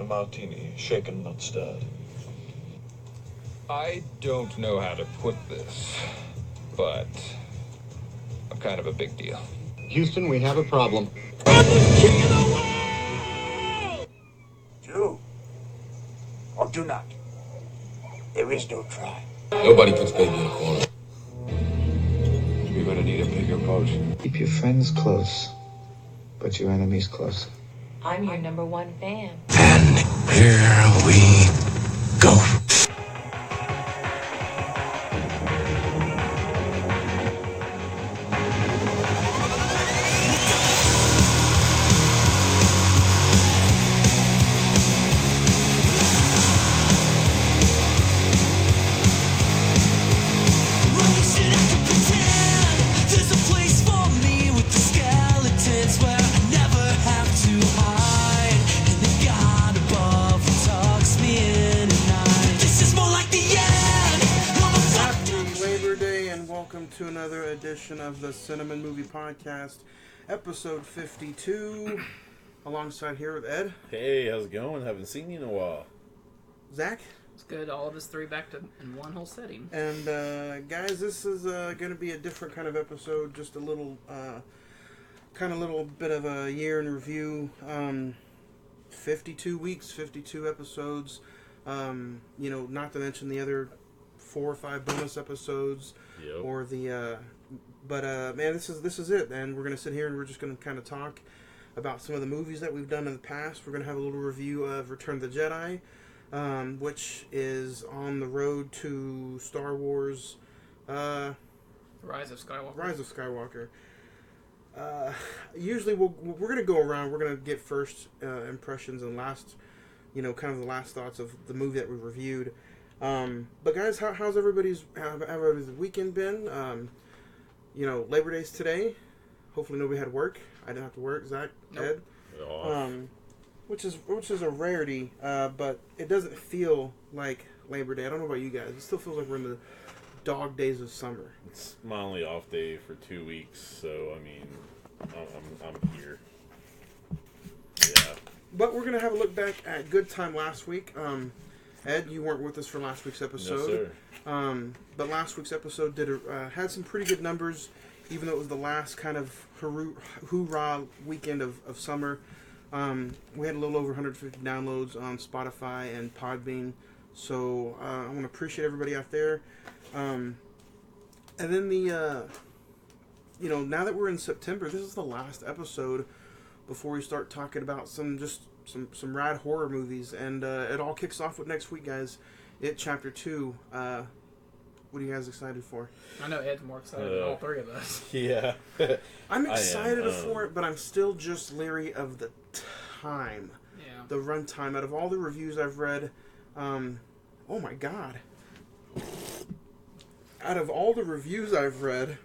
martini, shaken not stirred. I don't know how to put this, but I'm kind of a big deal. Houston, we have a problem. Do or do not. There is no try. Nobody puts baby in a corner. You're gonna need a bigger boat. Keep your friends close, but your enemies closer. I'm your #1 fan. And here we go. To another edition of the Cine-Men Movie Podcast, episode 52. Alongside here with Ed. Hey, how's it going? Haven't seen you in a while. Zach. It's good. All of us three back in one whole setting. And guys, this is going to be a different kind of episode. Just a little, little bit of a year in review. 52 weeks, 52 episodes. Not to mention the other 4 or 5 bonus episodes. Yep. Or the, man, this is it, and we're gonna sit here and we're just gonna kind of talk about some of the movies that we've done in the past. We're gonna have a little review of Return of the Jedi, which is on the road to Star Wars, Rise of Skywalker. Usually we're gonna go around. We're gonna get first impressions and last, kind of the last thoughts of the movie that we reviewed. But guys, how's everybody's weekend been? Labor Day's today. Hopefully nobody had work. I didn't have to work. Zach, nope. Ed, which is a rarity. But it doesn't feel like Labor Day. I don't know about you guys. It still feels like we're in the dog days of summer. It's my only off day for 2 weeks, so I mean, I'm here. Yeah. But we're gonna have a look back at Good Time last week. Ed, you weren't with us for last week's episode. No, sir. But last week's episode had some pretty good numbers, even though it was the last kind of hoorah weekend of summer. We had a little over 150 downloads on Spotify and Podbean, so I want to appreciate everybody out there. And then now that we're in September, this is the last episode before we start talking about some rad horror movies, and it all kicks off with next week, guys. It Chapter 2. What are you guys excited for? I know Ed's more excited than all three of us. Yeah. I'm excited for it, but I'm still just leery of the time. Yeah. The runtime. Out of all the reviews I've read, oh my god. Out of all the reviews I've read,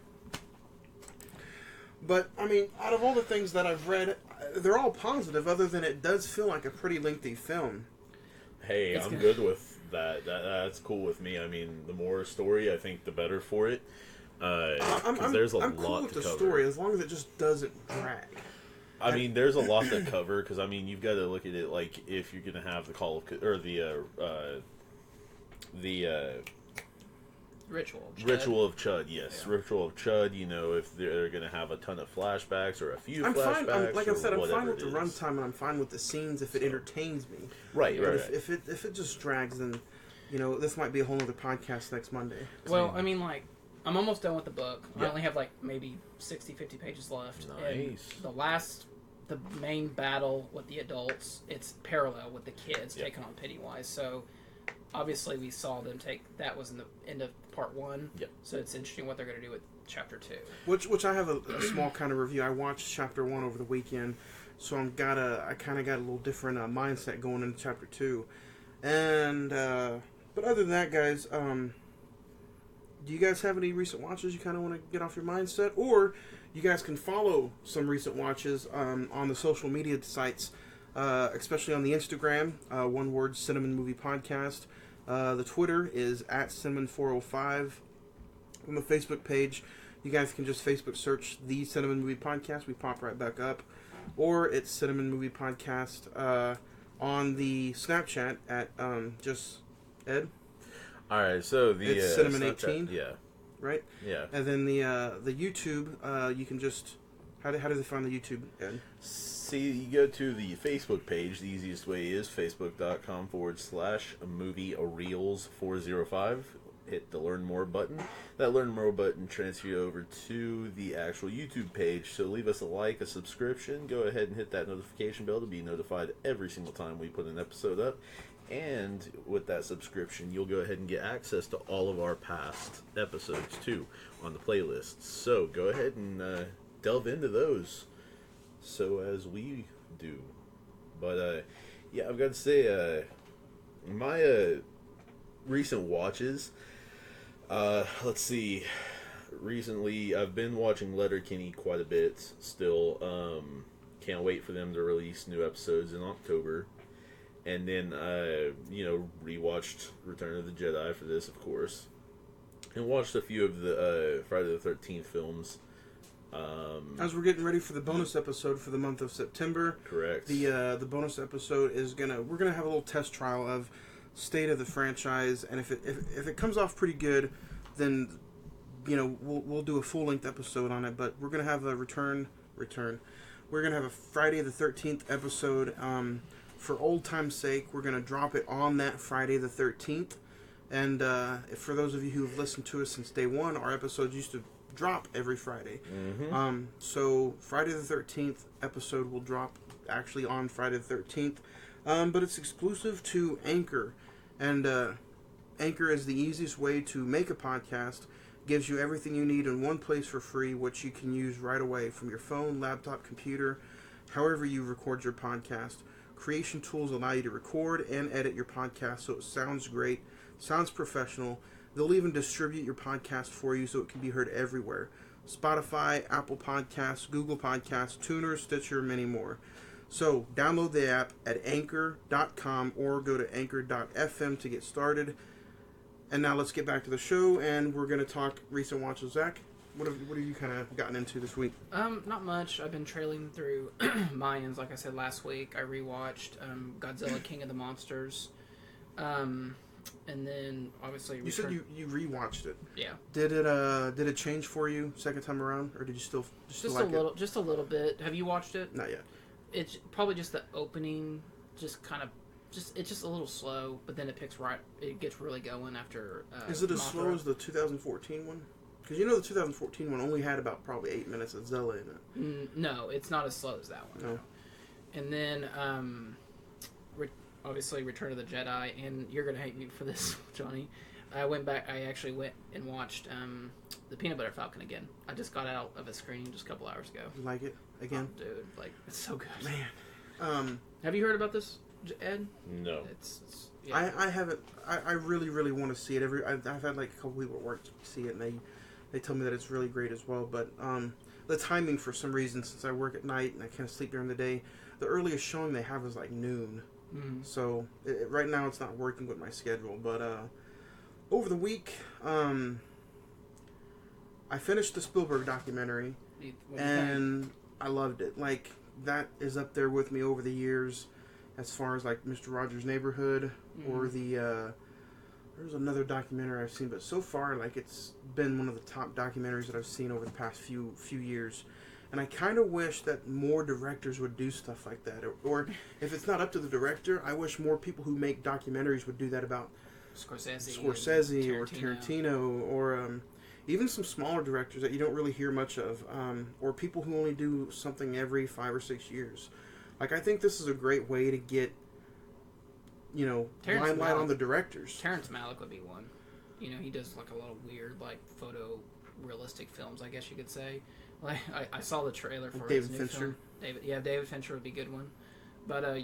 but, I mean, out of all the things that I've read, they're all positive, other than it does feel like a pretty lengthy film. Hey, I'm good with that. That's cool with me. I mean, the more story, I think, the better for it. There's a lot cool with to the cover. story, as long as it just doesn't drag. I mean, there's a lot to cover, because, I mean, you've got to look at it like if you're going to have the Ritual of Chud, yes. Yeah. Ritual of Chud, if they're going to have a ton of flashbacks or a few flashbacks. Like I said, I'm fine with the runtime, and I'm fine with the scenes if it entertains me. Right. If it just drags, then, this might be a whole other podcast next Monday. Well, I mean, I'm almost done with the book. Yeah. I only have, maybe 60, 50 pages left. Nice. And the main battle with the adults, it's parallel with the kids taking on Pennywise, so... Obviously, we saw them that was in the end of part 1. Yep. So it's interesting what they're going to do with chapter 2. Which I have a small kind of review. I watched chapter 1 over the weekend, so I kind of got a little different mindset going into chapter 2. And but other than that, guys, do you guys have any recent watches you kind of want to get off your mindset, or you guys can follow some recent watches on the social media sites, especially on the Instagram, one word Cine-Men Movie Podcast. The Twitter is at Cine-Men405. On the Facebook page, you guys can just Facebook search the Cine-Men Movie Podcast. We pop right back up. Or it's Cine-Men Movie Podcast on the Snapchat at just Ed. All right, so the It's Cine-Men Snapchat, 18. yeah, Right? yeah. And then the YouTube, you can just... How do they find the YouTube, Ed? See, you go to the Facebook page. The easiest way is facebook.com/moviereels405. Hit the Learn More button. That Learn More button transfers you over to the actual YouTube page. So leave us a like, a subscription. Go ahead and hit that notification bell to be notified every single time we put an episode up. And with that subscription, you'll go ahead and get access to all of our past episodes too on the playlists. So go ahead and delve into those, so as we do. But yeah, I've got to say, my recent watches. Let's see. Recently, I've been watching Letterkenny quite a bit. Still, can't wait for them to release new episodes in October. And then, rewatched Return of the Jedi for this, of course, and watched a few of the Friday the 13th films. As we're getting ready for the bonus episode for the month of September, Correct. The bonus episode is we're gonna have a little test trial of state of the franchise, and if it comes off pretty good, then we'll do a full length episode on it. But we're gonna have a return. We're gonna have a Friday the 13th episode. For old time's sake, we're gonna drop it on that Friday the 13th. And for those of you who have listened to us since day one, our episodes used to drop every Friday. Mm-hmm. So Friday the 13th episode will drop actually on Friday the 13th. But it's exclusive to Anchor. And Anchor is the easiest way to make a podcast. Gives you everything you need in one place for free, which you can use right away from your phone, laptop, computer, however you record your podcast. Creation tools allow you to record and edit your podcast so it sounds great, sounds professional. They'll even distribute your podcast for you so it can be heard everywhere. Spotify, Apple Podcasts, Google Podcasts, Tuner, Stitcher, many more. So download the app at anchor.com or go to anchor.fm to get started. And now let's get back to the show, and we're going to talk recent watches. Zach, what have you kind of gotten into this week? Not much. I've been trailing through Mayans, like I said last week. I rewatched Godzilla King of the Monsters. And then obviously You said you rewatched it. Yeah. Did it change for you second time around, or did you still like it? Just a little bit. Have you watched it? Not yet. It's probably just the opening, it's just a little slow, but then it gets really going after. Is it as Mothra. slow as the 2014 one? Because the 2014 one only had about probably 8 minutes of Zella in it. No, it's not as slow as that one. No. And then, obviously, Return of the Jedi, and you're gonna hate me for this, Johnny. I actually went and watched the Peanut Butter Falcon again. I just got out of a screening just a couple hours ago. You like it again? Oh, dude, it's so good. Man. Have you heard about this, Ed? No. It's yeah. I haven't. I really, really want to see it. I've had like a couple people at work see it, and they tell me that it's really great as well. But the timing, for some reason, since I work at night and I can't sleep during the day, the earliest showing they have is like noon. Mm-hmm. So right now it's not working with my schedule. But over the week, I finished the Spielberg documentary, and I loved it. Like, that is up there with me over the years, as far as like Mr. Rogers' Neighborhood, or there's another documentary I've seen, but so far, like, it's been one of the top documentaries that I've seen over the past few years. And I kind of wish that more directors would do stuff like that. Or if it's not up to the director, I wish more people who make documentaries would do that about Scorsese or Tarantino, or even some smaller directors that you don't really hear much of, or people who only do something every 5 or 6 years. Like, I think this is a great way to get, limelight on the directors. Terrence Malick would be one. He does like a lot of weird, like, photo-realistic films, I guess you could say. Like, I saw the trailer for David his new Fincher. film. David Fincher would be a good one. But I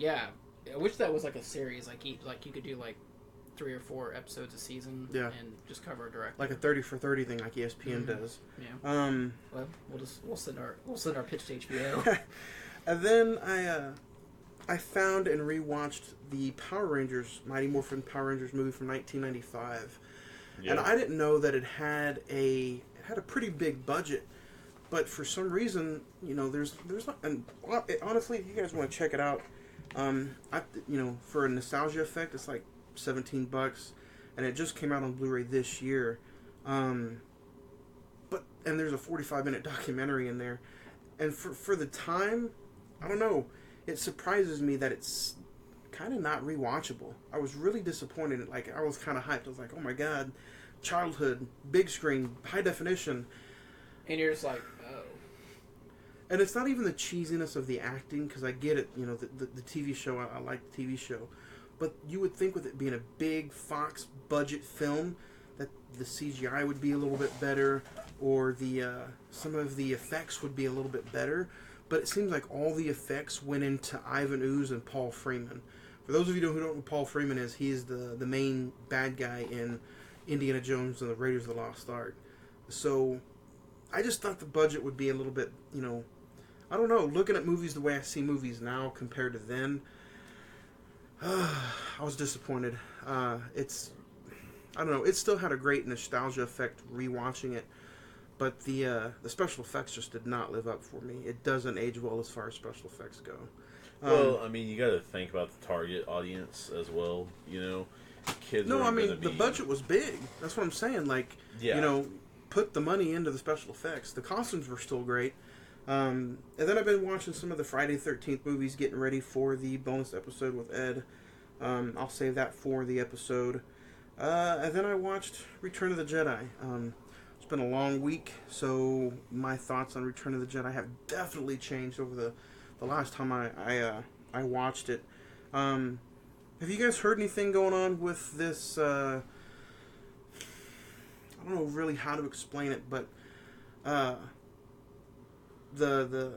wish that was like a series, like you could do like 3 or 4 episodes a season, and just cover a director, like a 30 for 30 thing, like ESPN does. Yeah. Well, we'll send our pitch to HBO. And then I found and rewatched the Power Rangers, Mighty Morphin Power Rangers movie from 1995, and I didn't know that it had a pretty big budget. But for some reason, there's not, and honestly, if you guys want to check it out, For a nostalgia effect, it's like $17, and it just came out on Blu-ray this year. And there's a 45-minute documentary in there, and for the time, I don't know. It surprises me that it's kind of not rewatchable. I was really disappointed. Like, I was kind of hyped. I was like, oh my god, childhood, big screen, high definition. And you're just like, oh. And it's not even the cheesiness of the acting, because I get it, the TV show, I like the TV show. But you would think with it being a big Fox budget film that the CGI would be a little bit better, or some of the effects would be a little bit better. But it seems like all the effects went into Ivan Ooze and Paul Freeman. For those of you who don't know who Paul Freeman is, he's the main bad guy in Indiana Jones and the Raiders of the Lost Ark. So I just thought the budget would be a little bit, I don't know, looking at movies the way I see movies now compared to then, I was disappointed. I don't know, it still had a great nostalgia effect rewatching it, but the special effects just did not live up for me. It doesn't age well as far as special effects go. Well, I mean, you got to think about the target audience as well, Kids no, I mean, be... the budget was big. That's what I'm saying. Like, put the money into the special effects. The costumes were still great. And then I've been watching some of the Friday 13th movies, getting ready for the bonus episode with Ed. I'll save that for the episode. And then I watched Return of the Jedi. It's been a long week, so my thoughts on Return of the Jedi have definitely changed over the last time I watched it. Have you guys heard anything going on with this? I don't know really how to explain it, but the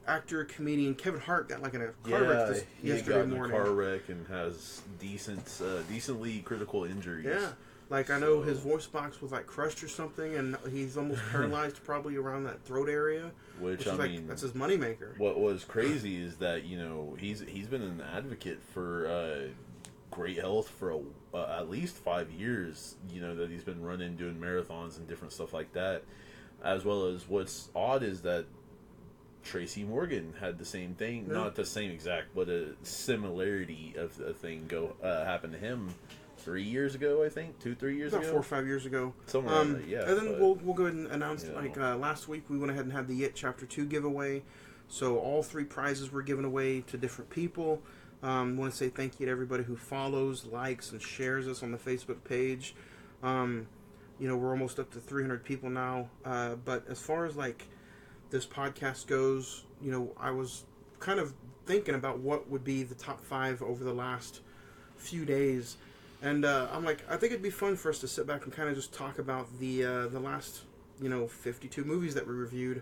actor comedian Kevin Hart got like in a car wreck yesterday morning. Car wreck and has decently critical injuries. Yeah, like I know his voice box was like crushed or something, and he's almost paralyzed probably around that throat area. Which I mean, that's his moneymaker. What was crazy is that he's been an advocate for great health for at least 5 years. That he's been running, doing marathons and different stuff like that. As well as what's odd is that Tracy Morgan had the same thing, not the same exact, but a similarity of a thing happen to him 3 years ago, I think, 2-3 years ago, about 4 or 5 years ago, somewhere around that, yeah. And then we'll go ahead and announce last week we went ahead and had the It Chapter 2 giveaway. So all 3 prizes were given away to different people. I want to say thank you to everybody who follows, likes, and shares us on the Facebook page. We're almost up to 300 people now. But as far as like this podcast goes, I was kind of thinking about what would be the top 5 over the last few days. And I'm like, I think it'd be fun for us to sit back and kind of just talk about the last, 52 movies that we reviewed.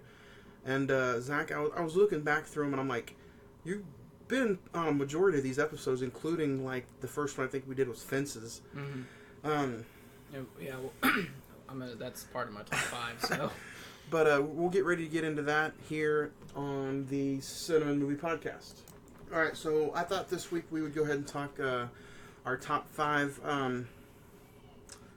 And Zach, I was looking back through them, and I'm like, you've been on a majority of these episodes, including like the first one I think we did was Fences. Mm-hmm. That's part of my top 5. So, but we'll get ready to get into that here on the Cine-Men Movie Podcast. All right, so I thought this week we would go ahead and talk our top 5.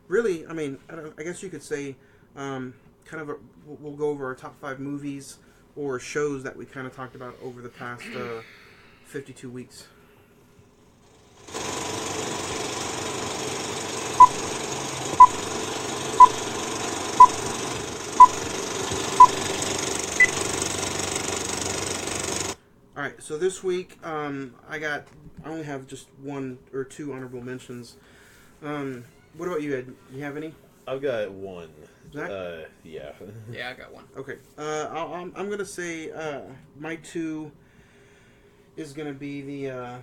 Really, I mean, I guess you could say we'll go over our top 5 movies or shows that we kind of talked about over the past 52 weeks. Alright, so this week, I only have just 1 or 2 honorable mentions. What about you, Ed? You have any? I've got 1. Zach? Yeah. Yeah, I got 1. Okay. I'm going to say my 2 is going to be the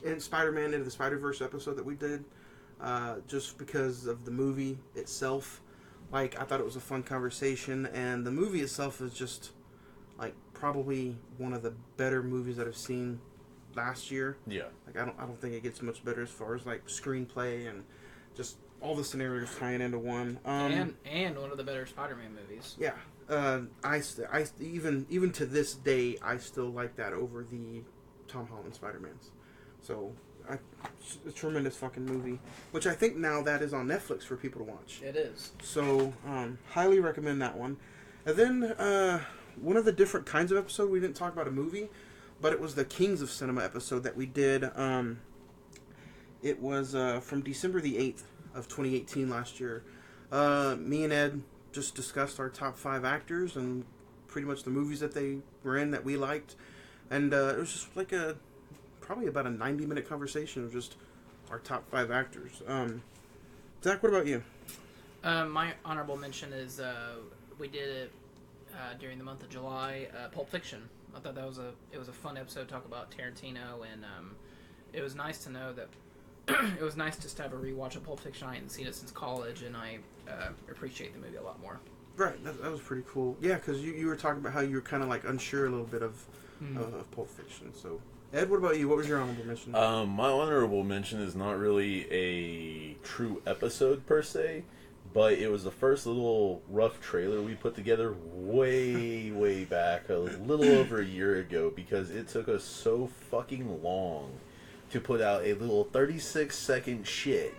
in Spider-Man Into the Spider-Verse episode that we did, just because of the movie itself. Like, I thought it was a fun conversation, and the movie itself is just, like, probably one of the better movies that I've seen last year. Yeah. Like, I don't think it gets much better as far as, like, screenplay and just all the scenarios tying into one. And one of the better Spider-Man movies. Yeah. Even to this day, I still like that over the Tom Holland Spider-Mans. So, a tremendous fucking movie, which I think now that is on Netflix for people to watch. It is. So, highly recommend that one. And then, one of the different kinds of episode, we didn't talk about a movie, but it was the Kings of Cinema episode that we did. It was from December the 8th of 2018 last year. Me and Ed just discussed our top 5 actors and pretty much the movies that they were in that we liked. And it was just like probably about a 90-minute conversation of just our top 5 actors. Zach, what about you? My honorable mention is we did it during the month of July. Pulp Fiction. I thought it was a fun episode to talk about Tarantino, and it was nice to know that it was nice just to have a rewatch of Pulp Fiction. I hadn't seen it since college, and I appreciate the movie a lot more. Right, that was pretty cool. Yeah, because you were talking about how you were kind of like unsure a little bit of Pulp Fiction. So, Ed, what about you? What was your honorable mention? My honorable mention is not really a true episode per se, but it was the first little rough trailer we put together way back, a little over a year ago, because it took us so fucking long to put out a little 36-second shit.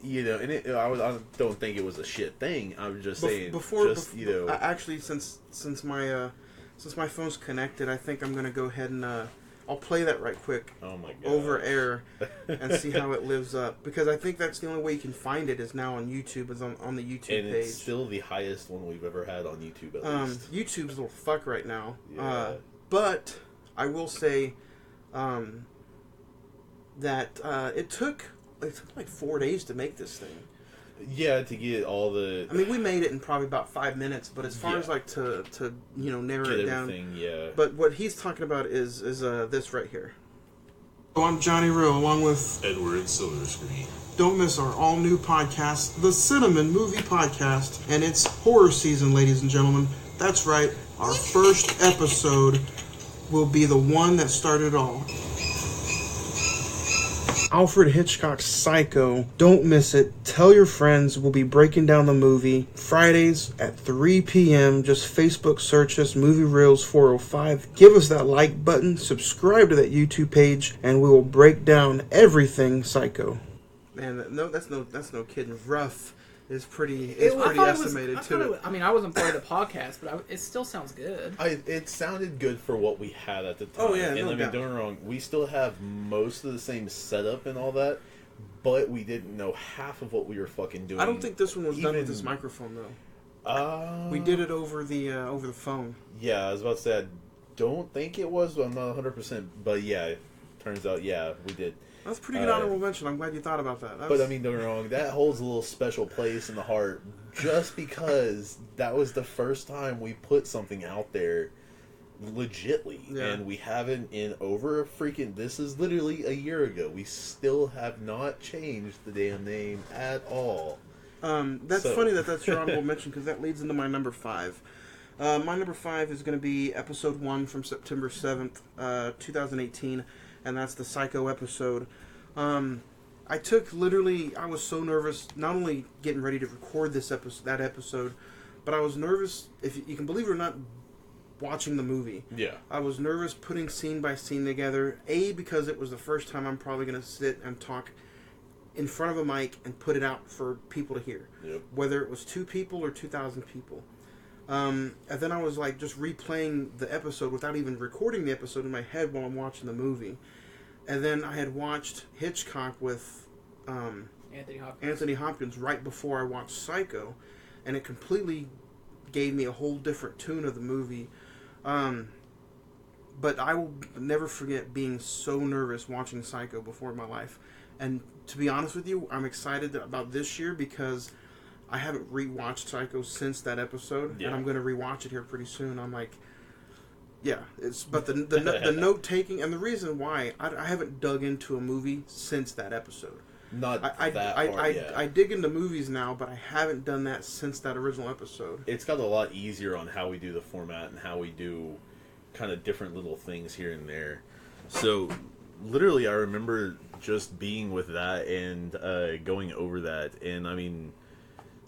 You know, and I don't think it was a shit thing. I was just saying, actually, since my phone's connected, I think I'm gonna go ahead and I'll play that right quick. Oh my god! Over air and see how it lives up, because I think that's the only way you can find it is now on YouTube. Is on the YouTube page. And it's still the highest one we've ever had on YouTube. At least YouTube's a little fuck right now. Yeah. But I will say that it took like 4 days to make this thing. Yeah, to get all the... I mean, we made it in probably about 5 minutes, but as far as like to narrow it down... Yeah. But what he's talking about is this right here. So I'm Johnny Rowe, along with... Edward Silverscreen. Don't miss our all-new podcast, the Cine-Men Movie Podcast, and it's horror season, ladies and gentlemen. That's right, our first episode will be the one that started it all. Alfred Hitchcock's Psycho. Don't miss it. Tell your friends. We'll be breaking down the movie Fridays at 3 p.m. Just Facebook search us, Movie Reels 405. Give us that like button, subscribe to that YouTube page, and we will break down everything Psycho. Man, that's no kidding. Rough is pretty estimated too. I mean, I wasn't part of the podcast, but it still sounds good. It sounded good for what we had at the time. Oh yeah, and don't get me wrong, we still have most of the same setup and all that, but we didn't know half of what we were fucking doing. I don't think this one was done with this microphone though. We did it over the phone. Yeah, I was about to say I don't think it was. I'm not 100%, but yeah, turns out we did. That's a pretty good honorable mention. I'm glad you thought about that. But I mean, don't get me wrong, that holds a little special place in the heart just because that was the first time we put something out there legitly. Yeah. And we haven't in over a freaking... This is literally a year ago. We still have not changed the damn name at all. That's funny that's your honorable mention, because that leads into my number 5. My number 5 is going to be episode 1 from September 7th, 2018. And that's the Psycho episode. I was so nervous, not only getting ready to record that episode, but I was nervous, if you can believe it or not, watching the movie. Yeah. I was nervous putting scene by scene together, because it was the first time I'm probably going to sit and talk in front of a mic and put it out for people to hear. Yep. Whether it was 2 people or 2,000 people. And then I was like just replaying the episode without even recording the episode in my head while I'm watching the movie. And then I had watched Hitchcock with Anthony Hopkins right before I watched Psycho, and it completely gave me a whole different tune of the movie. But I will never forget being so nervous watching Psycho before in my life. And to be honest with you, I'm excited about this year because I haven't rewatched Psycho since that episode, and I'm going to rewatch it here pretty soon. I'm like, yeah, but the note taking and the reason why I haven't dug into a movie since that episode. I dig into movies now, but I haven't done that since that original episode. It's got a lot easier on how we do the format and how we do kind of different little things here and there. So literally, I remember just being with that and going over that, and I mean,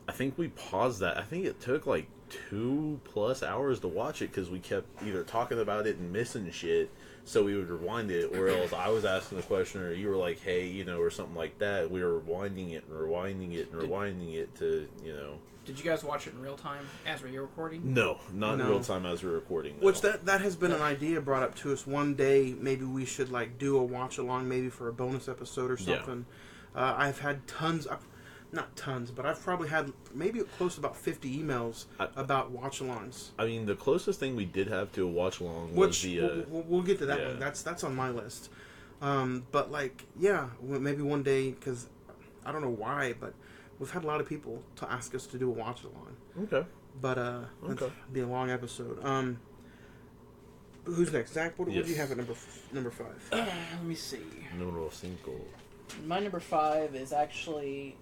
I think we paused that. I think it took like 2+ hours to watch it because we kept either talking about it and missing shit, So we would rewind it, or else I was asking the question, or you were like, hey, you know, or something like that. We were rewinding it and rewinding it and rewinding it to, you know. Did you guys watch it in real time as we were recording? No, not in real time as we were recording. No. Which that has been an idea brought up to us. One day, maybe we should like do a watch along, maybe for a bonus episode or something. Yeah. I've had tons, not tons, but I've probably had maybe close to about 50 emails about watch alongs. I mean, the closest thing we did have to a watch along was the. We'll get to that one. That's on my list. But like, yeah, maybe one day, because I don't know why, but we've had a lot of people to ask us to do a watch along. Okay. But it'll be a long episode. Who's next? Zach, what do you have at number 5? Let me see. Numero 5. My number 5 is actually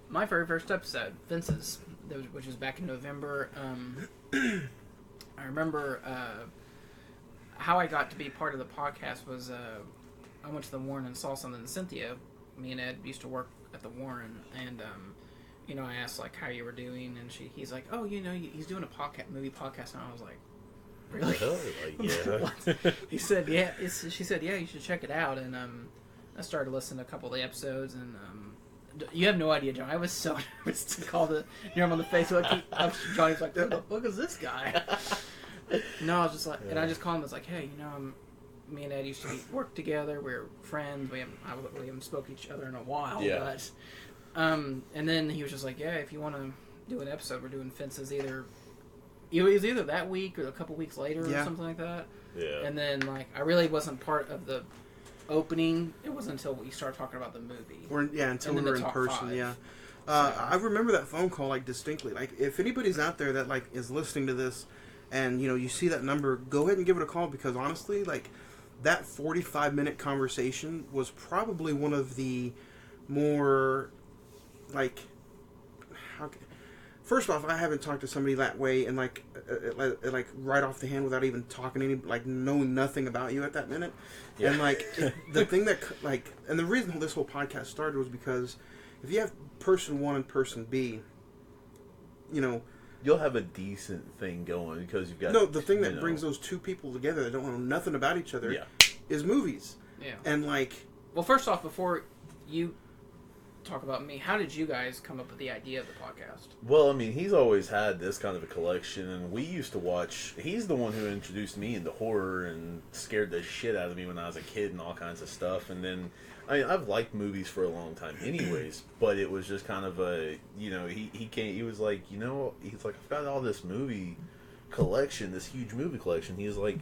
my very first episode, Fences, which was back in November. I remember how I got to be part of the podcast was I went to the Warren and saw something. Cynthia, me and Ed used to work at the Warren, and you know, I asked like how you were doing, and he's like, oh, you know, he's doing a movie podcast, and I was like, really? Like, yeah. He said, yeah. She said, yeah, you should check it out, and I started listening to a couple of the episodes, and you have no idea, John. I was so nervous to call him on the Facebook. Johnny's like, who the fuck is this guy? No, I was just like, and I just called him. I was like, hey, you know, me and Ed used to work together. We were friends. We haven't spoken to each other in a while. Yeah. But, and then he was just like, yeah, if you want to do an episode, we're doing Fences either. It was either that week or a couple weeks later or something like that. Yeah. And then like I really wasn't part of the opening. It wasn't until we started talking about the movie. Until we were in person. 5. Yeah. I remember that phone call like distinctly. Like if anybody's out there that like is listening to this, and you know you see that number, go ahead and give it a call, because honestly, like that 45-minute conversation was probably one of the more like first off, I haven't talked to somebody that way and like right off the hand without even talking to any, like knowing nothing about you at that minute. Yeah. And like the thing that like, and the reason this whole podcast started was because if you have person 1 and person B, you know, you'll have a decent thing going because you've got the thing that brings those two people together that don't know nothing about each other is movies. Yeah. And like, well, first off, before you talk about me, how did you guys come up with the idea of the podcast? Well, I mean, he's always had this kind of a collection, and we used to watch. He's the one who introduced me into horror and scared the shit out of me when I was a kid and all kinds of stuff. And then, I mean, I've liked movies for a long time anyways, but it was just kind of a, you know, he was like, you know, he's like, I've got all this movie collection, this huge movie collection. He's like,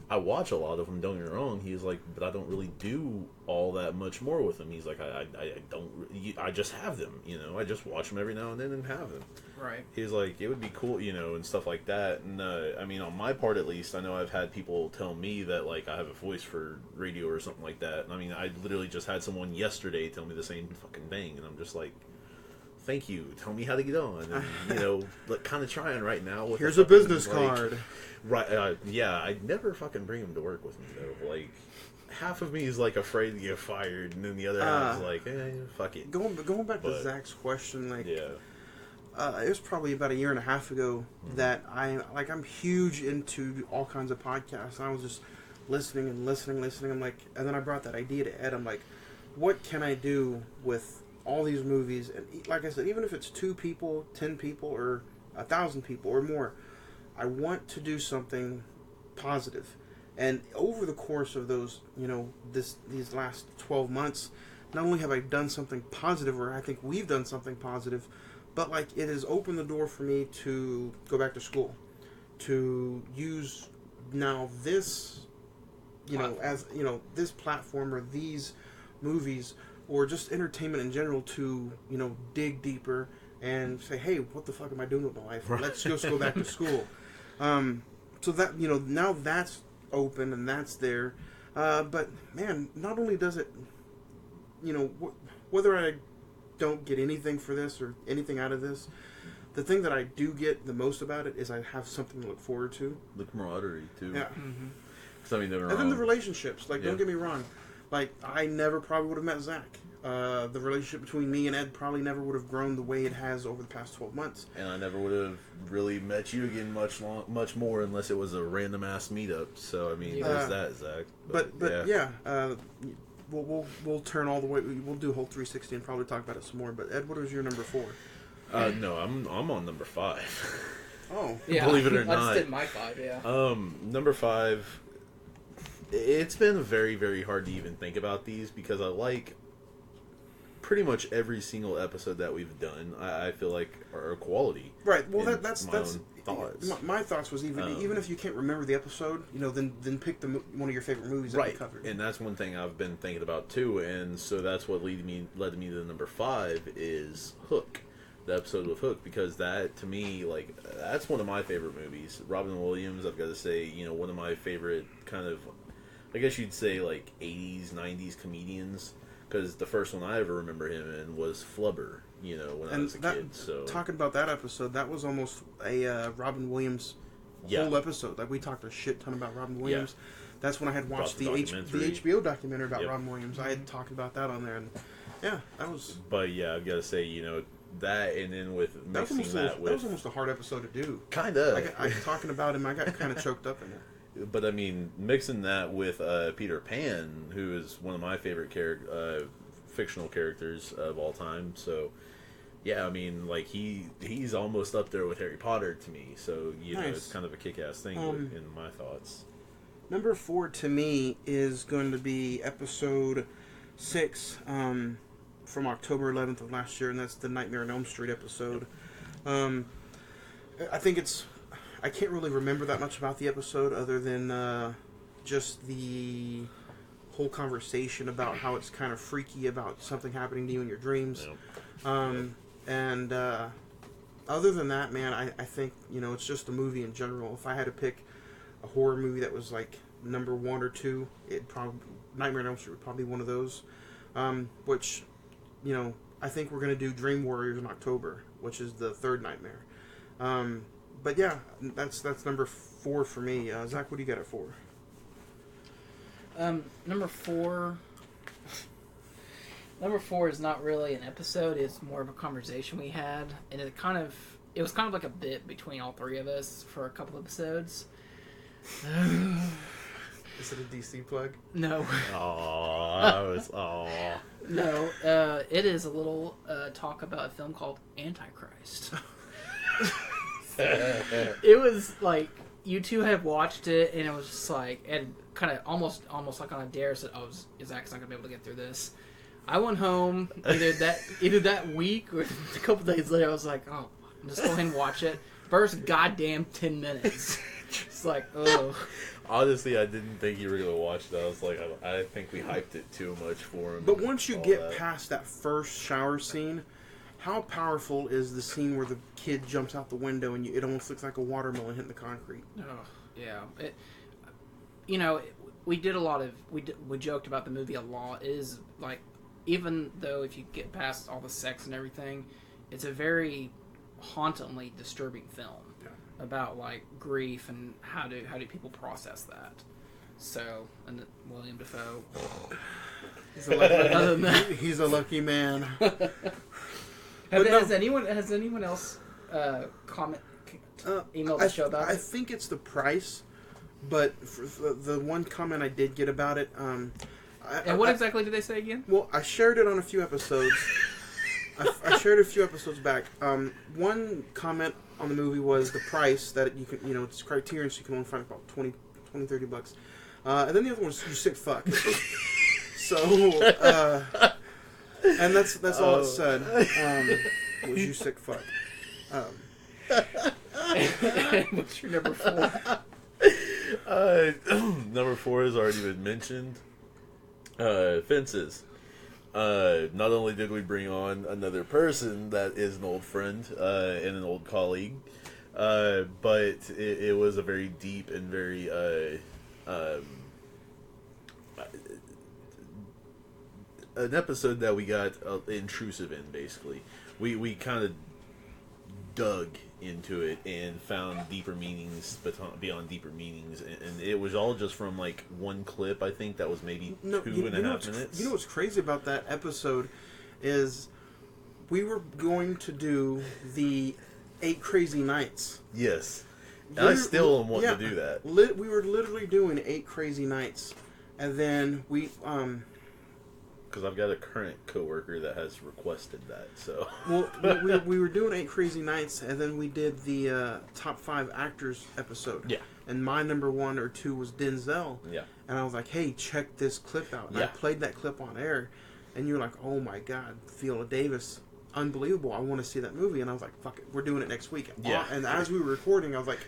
I watch a lot of them, don't get me wrong. He's like, but I don't really do all that much more with them. He's like, I just have them, you know. I just watch them every now and then and have them. Right. He's like, it would be cool, you know, and stuff like that. And, I mean, on my part at least, I know I've had people tell me that, like, I have a voice for radio or something like that. And, I mean, I literally just had someone yesterday tell me the same fucking thing. And I'm just like, thank you. Tell me how to get on. And, you know, like, kind of trying right now. With here's a business card. Right, yeah, I'd never fucking bring him to work with me, though. Like, half of me is, like, afraid to get fired, and then the other half is like, fuck it. Going back to Zach's question, like, yeah. It was probably about a year and a half ago that I'm huge into all kinds of podcasts, and I was just listening. I'm like, and then I brought that idea to Ed. I'm like, what can I do with all these movies? And like I said, even if it's 2 people, 10 people, or 1,000 people or more, I want to do something positive. And over the course of those, you know, these last 12 months, not only have I done something positive, or I think we've done something positive, but like it has opened the door for me to go back to school, to use now this, you know, as, you know, this platform or these movies or just entertainment in general to, you know, dig deeper and say, hey, what the fuck am I doing with my life? Let's just go back to school. So that, you know, now that's open and that's there. But man, not only does it, you know, whether I don't get anything for this or anything out of this, the thing that I do get the most about it is I have something to look forward to. The camaraderie too. Yeah. Mm-hmm. I mean, and then the relationships. Like, don't get me wrong. Like, I never probably would have met Zach. the relationship between me and Ed probably never would have grown the way it has over the past 12 months. And I never would have really met you again much more unless it was a random ass meetup. So I mean, there's that, Zach. But we'll turn all the way. We'll do a whole 360 and probably talk about it some more. But Ed, what was your number 4? No, I'm on number 5. Oh, Yeah, believe it or I not. just did my 5. Yeah. Number 5. It's been very, very hard to even think about these because I like pretty much every single episode that we've done. I feel like are quality. right. Well, in that's my own thoughts. My thoughts was even if you can't remember the episode, then pick one of your favorite movies that we covered. And that's one thing I've been thinking about too. And so that's what led me to number 5 is Hook. The episode with Hook, because that to me, like, that's one of my favorite movies. Robin Williams, I've got to say, one of my favorite kind of, I guess you'd say, like 80s, 90s comedians, because the first one I ever remember him in was Flubber, when I was a kid. So talking about that episode, that was almost a Robin Williams whole episode. Like, we talked a shit ton about Robin Williams. Yeah. That's when I had watched the HBO documentary about Robin Williams. I had talked about that on there, and yeah, that was. But yeah, I've got to say, that, and then with mixing that was almost a hard episode to do. Kind of. I talking about him, I got kind of choked up in it. But I mean, mixing that with Peter Pan, who is one of my favorite fictional characters of all time. So, yeah, I mean, like he's almost up there with Harry Potter to me. So nice. It's kind of a kick-ass thing in my thoughts. Number 4 to me is going to be episode 6. From October 11th of last year, and that's the Nightmare on Elm Street episode. I think I can't really remember that much about the episode other than just the whole conversation about how it's kind of freaky about something happening to you in your dreams. And other than that, man, I think, it's just a movie in general. If I had to pick a horror movie that was like number 1 or 2, Nightmare on Elm Street would probably be one of those. Which... I think we're going to do Dream Warriors in October, which is the 3rd Nightmare. But yeah, that's number 4 for me. Zach, what do you got at 4? Number 4... Number 4 is not really an episode, it's more of a conversation we had. And it was kind of like a bit between all 3 of us for a couple episodes. Is it a DC plug? No. Aww. No, it is a little talk about a film called Antichrist. It was like, you two had watched it, and it was just like, and kind of almost like on a dare said, Zach's not going to be able to get through this. I went home either that week or a couple days later, I was like, just go ahead and watch it. First goddamn 10 minutes. It's like, oh. Honestly, I didn't think you were going to watch it. I was like, I think we hyped it too much for him. But once you get past that first shower scene, how powerful is the scene where the kid jumps out the window and it almost looks like a watermelon hitting the concrete? Oh, yeah. We did a lot of... We joked about the movie a lot. It is, like, even though if you get past all the sex and everything, it's a very hauntingly disturbing film. About like grief and how do people process that. So, and William Dafoe. He's a lucky man. Has anyone else emailed the show about it? I think it's the price, but for the one comment I did get about it. And what exactly did they say again? Well, I shared it on a few episodes. I shared it a few episodes back. One comment on the movie was the price, that you can, it's Criterion, so you can only find about $20, $30. And then the other one was, you sick fuck. So, and that's all it said, was you sick fuck. What's your number 4? Number 4 has already been mentioned. Fences. Not only did we bring on another person that is an old friend and an old colleague, but it was a very deep and very an episode that we got intrusive in. Basically, we kind of dug into it and found deeper meanings beyond deeper meanings, and it was all just from like one clip. I think that was maybe 2.5 minutes. You know what's crazy about that episode is we were going to do the 8 Crazy Nights. Yes. And I still am wanting to do that. We were literally doing 8 Crazy Nights, and then we because I've got a current coworker that has requested that. So we were doing 8 Crazy Nights, and then we did the top 5 actors episode. Yeah. And my number 1 or 2 was Denzel. Yeah. And I was like, hey, check this clip out. And I played that clip on air, and you were like, oh my God, Viola Davis, unbelievable! I want to see that movie. And I was like, fuck it, we're doing it next week. Yeah. And as we were recording, I was like,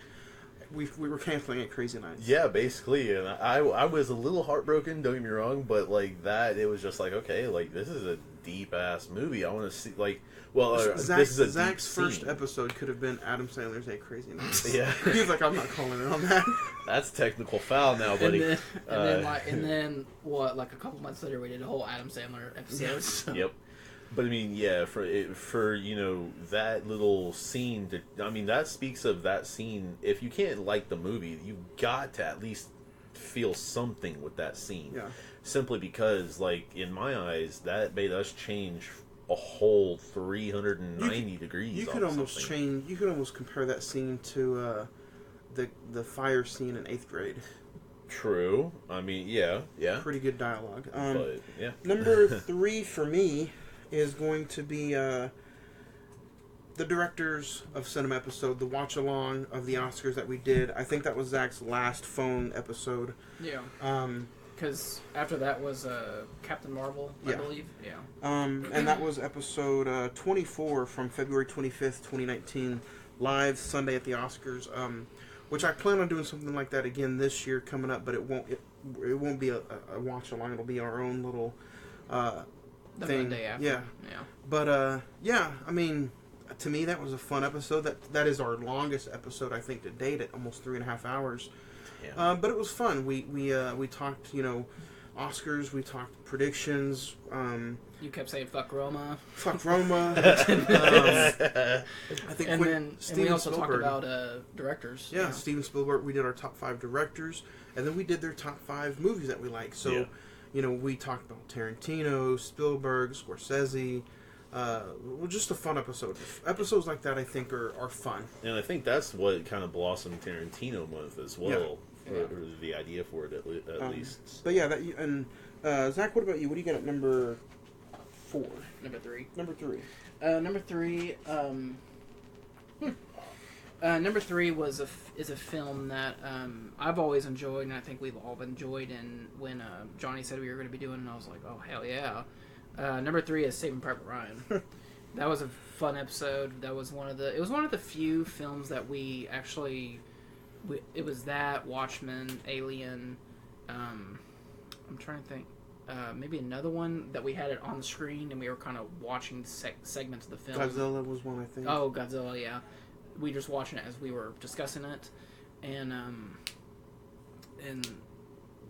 we were canceling 8 Crazy Nights. Yeah, basically, and I was a little heartbroken. Don't get me wrong, but like that, it was just like, okay, like this is a deep ass movie. I want to see this is a Zach's deep first scene. episode could have been Adam Sandler's 8 Crazy Nights. Yeah, he was like, I'm not calling it on that. That's technical foul now, buddy. And then what? Like a couple months later, we did a whole Adam Sandler episode. Yes. So. Yep. But I mean, yeah, for you know that little scene, that speaks of that scene. If you can't like the movie, you got to at least feel something with that scene. Yeah. Simply because, like in my eyes, that made us change a whole 390 degrees. You could almost change. You could almost compare that scene to the fire scene in 8th grade. True. I mean, yeah. Pretty good dialogue. But yeah. Number 3 for me is going to be the directors of Cinema episode, the watch along of the Oscars that we did. I think that was Zach's last phone episode. Yeah. Because after that was Captain Marvel, I believe. Yeah. And that was episode 24 from February 25th, 2019, live Sunday at the Oscars. Which I plan on doing something like that again this year coming up, but it won't be a watch along. It'll be our own little The thing. Monday after. Yeah. But I mean, to me that was a fun episode. That is our longest episode I think to date at almost 3.5 hours. Yeah. But it was fun. We talked, Oscars. We talked predictions. You kept saying "fuck Roma." Fuck Roma. I think. And we also Spielberg. talked about directors. Yeah, Steven Spielberg. We did our top 5 directors, and then we did their top 5 movies that we like. So, we talked about Tarantino, Spielberg, Scorsese. Just a fun episode. Episodes like that, I think, are fun. And I think that's what kind of blossomed Tarantino month as well. Or the idea for it, at least. But yeah, Zach, what about you? What do you got at number 4? Number 3. Number 3. Number 3. Number 3 is a film that I've always enjoyed, and I think we've all enjoyed. And when Johnny said we were going to be doing it, I was like, oh hell yeah. Number 3 is Saving Private Ryan. That was a fun episode. That was one of the few films that we actually. It was that, Watchmen, Alien. I'm trying to think. Maybe another one that we had it on the screen and we were kind of watching segments of the film. Godzilla was one, I think. Oh, Godzilla, yeah. We just watching it as we were discussing it, and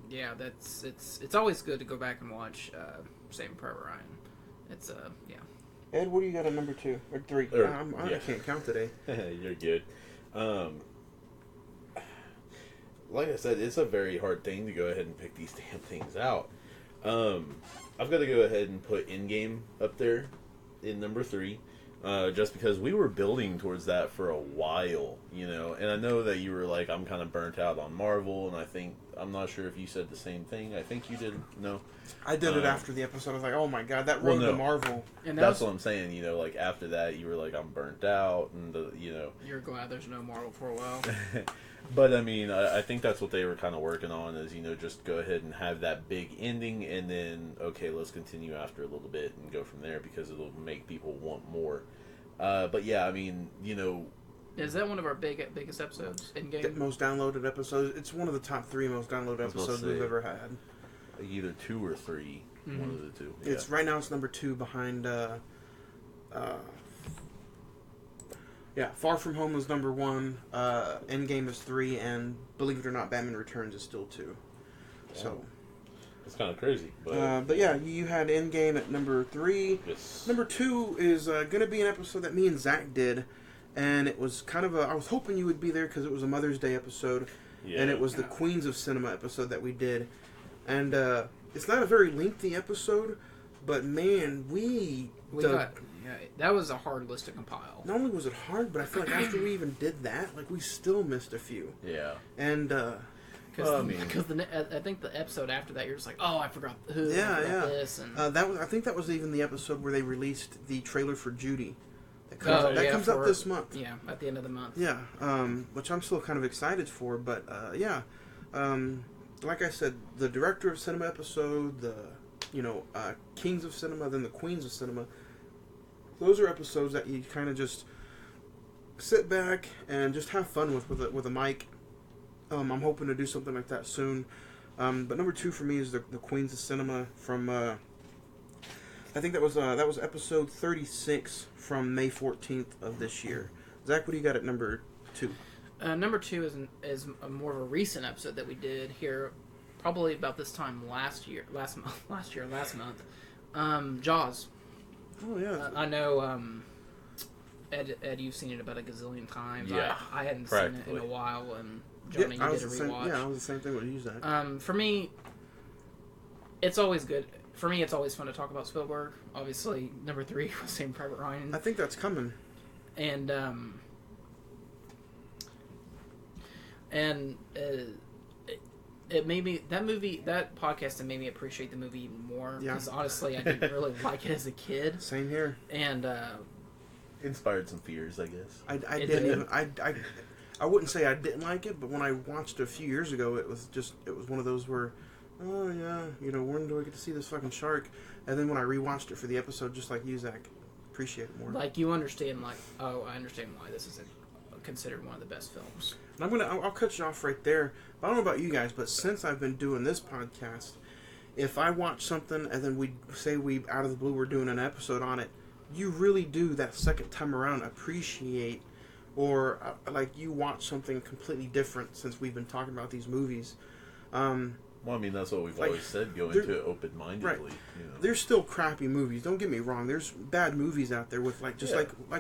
yeah, it's always good to go back and watch Saving Private Ryan. It's yeah. Ed, what do you got at number 2 or 3? I can't count today. You're good. Like I said, it's a very hard thing to go ahead and pick these damn things out. I've got to go ahead and put Endgame up there in number 3, just because we were building towards that for a while, and I know that you were like, I'm kind of burnt out on Marvel, and I'm not sure if you said the same thing. I think you did. No, I did it after the episode. I was like, oh my god, that road to Marvel. And that's what I'm saying, like after that you were like, I'm burnt out, and you're glad there's no Marvel for a while. But I mean, I think that's what they were kind of working on is, just go ahead and have that big ending, and then, okay, let's continue after a little bit and go from there because it'll make people want more. But yeah, I mean, Is that one of our biggest episodes? Endgame? Most downloaded episodes. It's one of the top 3 most downloaded episodes we've ever had. Either 2 or 3. Mm-hmm. One of the 2. Yeah. It's right now. It's number 2 behind. Far From Home was number 1. Endgame is 3, and believe it or not, Batman Returns is still 2. So it's kind of crazy. But yeah, you had Endgame at number 3. Yes. Number 2 is going to be an episode that me and Zach did, and it was kind of I was hoping you would be there because it was a Mother's Day episode, and it was the Queens of Cinema episode that we did, and it's not a very lengthy episode, but man, that was a hard list to compile. Not only was it hard, but I feel like after we even did that, like we still missed a few. Yeah. And because I think the episode after that, you're just like, oh, I forgot who. Yeah, I forgot yeah. This and I think that was even the episode where they released the trailer for Judy. That comes up this month. Yeah, at the end of the month. Yeah, which I'm still kind of excited for. But like I said, the director of cinema episode, the Kings of Cinema, then the Queens of Cinema. Those are episodes that you kind of just sit back and just have fun with a mic. I'm hoping to do something like that soon. But number 2 for me is the Queens of Cinema from. I think that was episode 36 from May 14th of this year. Zach, what do you got at number 2? Number 2 is a more of a recent episode that we did here, probably about this time last month. Jaws. Oh yeah. I know. Ed, you've seen it about a gazillion times. Yeah, I hadn't seen it in a while, and Johnny, you did a rewatch. I was the same thing with you, Zach. For me, it's always good. For me, it's always fun to talk about Spielberg. Obviously, number 3 was Saving Private Ryan. I think that's coming. And it made me, that podcast made me appreciate the movie even more. Because honestly, I didn't really like it as a kid. Same here. And inspired some fears, I guess. I didn't even. I wouldn't say I didn't like it, but when I watched it a few years ago, it was one of those where, oh yeah, when do I get to see this fucking shark? And then when I rewatched it for the episode, just like you, Zach, appreciate it more. Like you understand, I understand why this is considered one of the best films. And I'll cut you off right there. I don't know about you guys, but since I've been doing this podcast, if I watch something and then we out of the blue we're doing an episode on it, you really do that second time around appreciate, or like you watch something completely different since we've been talking about these movies. Well, I mean, that's what we've always said, go into it open-mindedly. Right. There's still crappy movies. Don't get me wrong. There's bad movies out there with like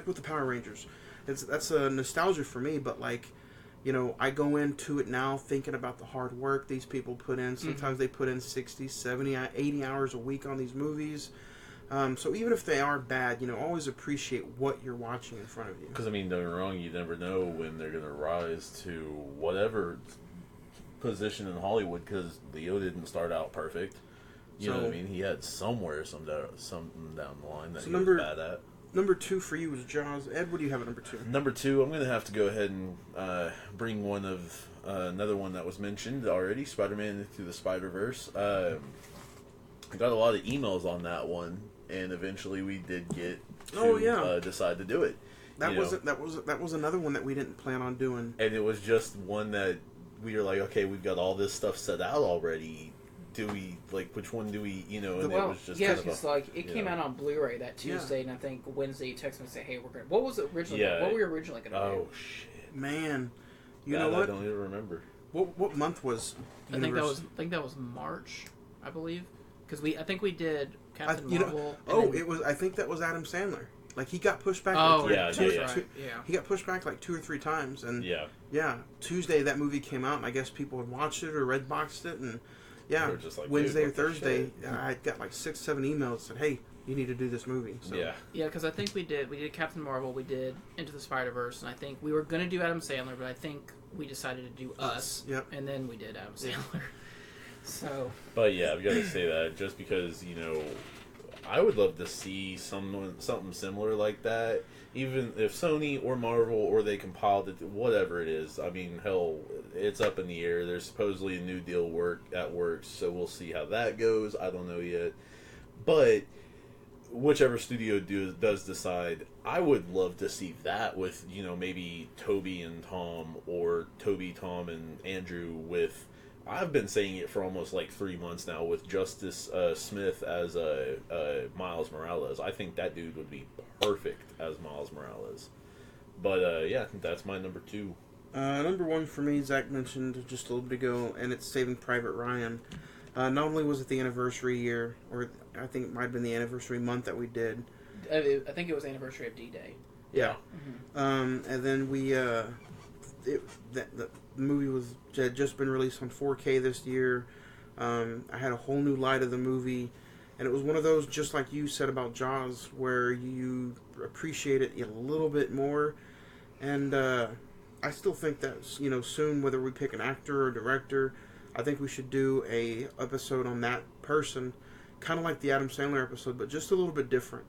with the Power Rangers. That's a nostalgia for me, but I go into it now thinking about the hard work these people put in. Sometimes they put in 60, 70, 80 hours a week on these movies. So even if they are bad, always appreciate what you're watching in front of you. Because, don't get me wrong, you never know when they're going to rise to whatever position in Hollywood, because Leo didn't start out perfect. You know what I mean? He had something down the line that he was bad at. Number 2 for you was Jaws. Ed, what do you have at number 2? Number 2, I'm going to have to go ahead and bring one of another one that was mentioned already, Spider-Man Into the Spider-Verse. I got a lot of emails on that one, and eventually we did get to decide to do it. That was another one that we didn't plan on doing. And it was just one that we were like, okay, we've got all this stuff set out already. Do we, which one do we, and it was just it came out on Blu-ray that Tuesday, and I think Wednesday you texted me and say, hey, we're going to, what was it originally, what were we originally going to do? Oh, shit. Man, you know what? I don't even remember. What month was Universe? I think that was March, I believe, because I think we did Captain Marvel. I think that was Adam Sandler. Like he got pushed back. He got pushed back like 2 or 3 times, and Tuesday that movie came out, and I guess people had watched it or Redboxed it, and Wednesday or Thursday, I got like 6-7 emails that said, "Hey, you need to do this movie." So. Because I think we did Captain Marvel, we did Into the Spider-Verse, and I think we were going to do Adam Sandler, but I think we decided to do Us, and then we did Adam Sandler. So, but yeah, I've got to say that just because I would love to see something similar like that. Even if Sony or Marvel or they compiled it, whatever it is. I mean, hell, it's up in the air. There's supposedly a new deal at work, so we'll see how that goes. I don't know yet. But whichever studio does decide, I would love to see that with, maybe Toby and Tom, or Toby, Tom, and Andrew with... I've been saying it for almost 3 months now with Justice Smith as Miles Morales. I think that dude would be perfect as Miles Morales. But that's my number 2. Number 1 for me, Zach mentioned just a little bit ago, and it's Saving Private Ryan. Not only was it the anniversary year, or I think it might have been the anniversary month that we did. I think it was the anniversary of D-Day. Yeah. And then the movie had just been released on 4K this year. I had a whole new light of the movie, and it was one of those, just like you said about Jaws, where you appreciate it a little bit more. And I still think that soon, whether we pick an actor or director, I think we should do a episode on that person, kind of like the Adam Sandler episode, but just a little bit different.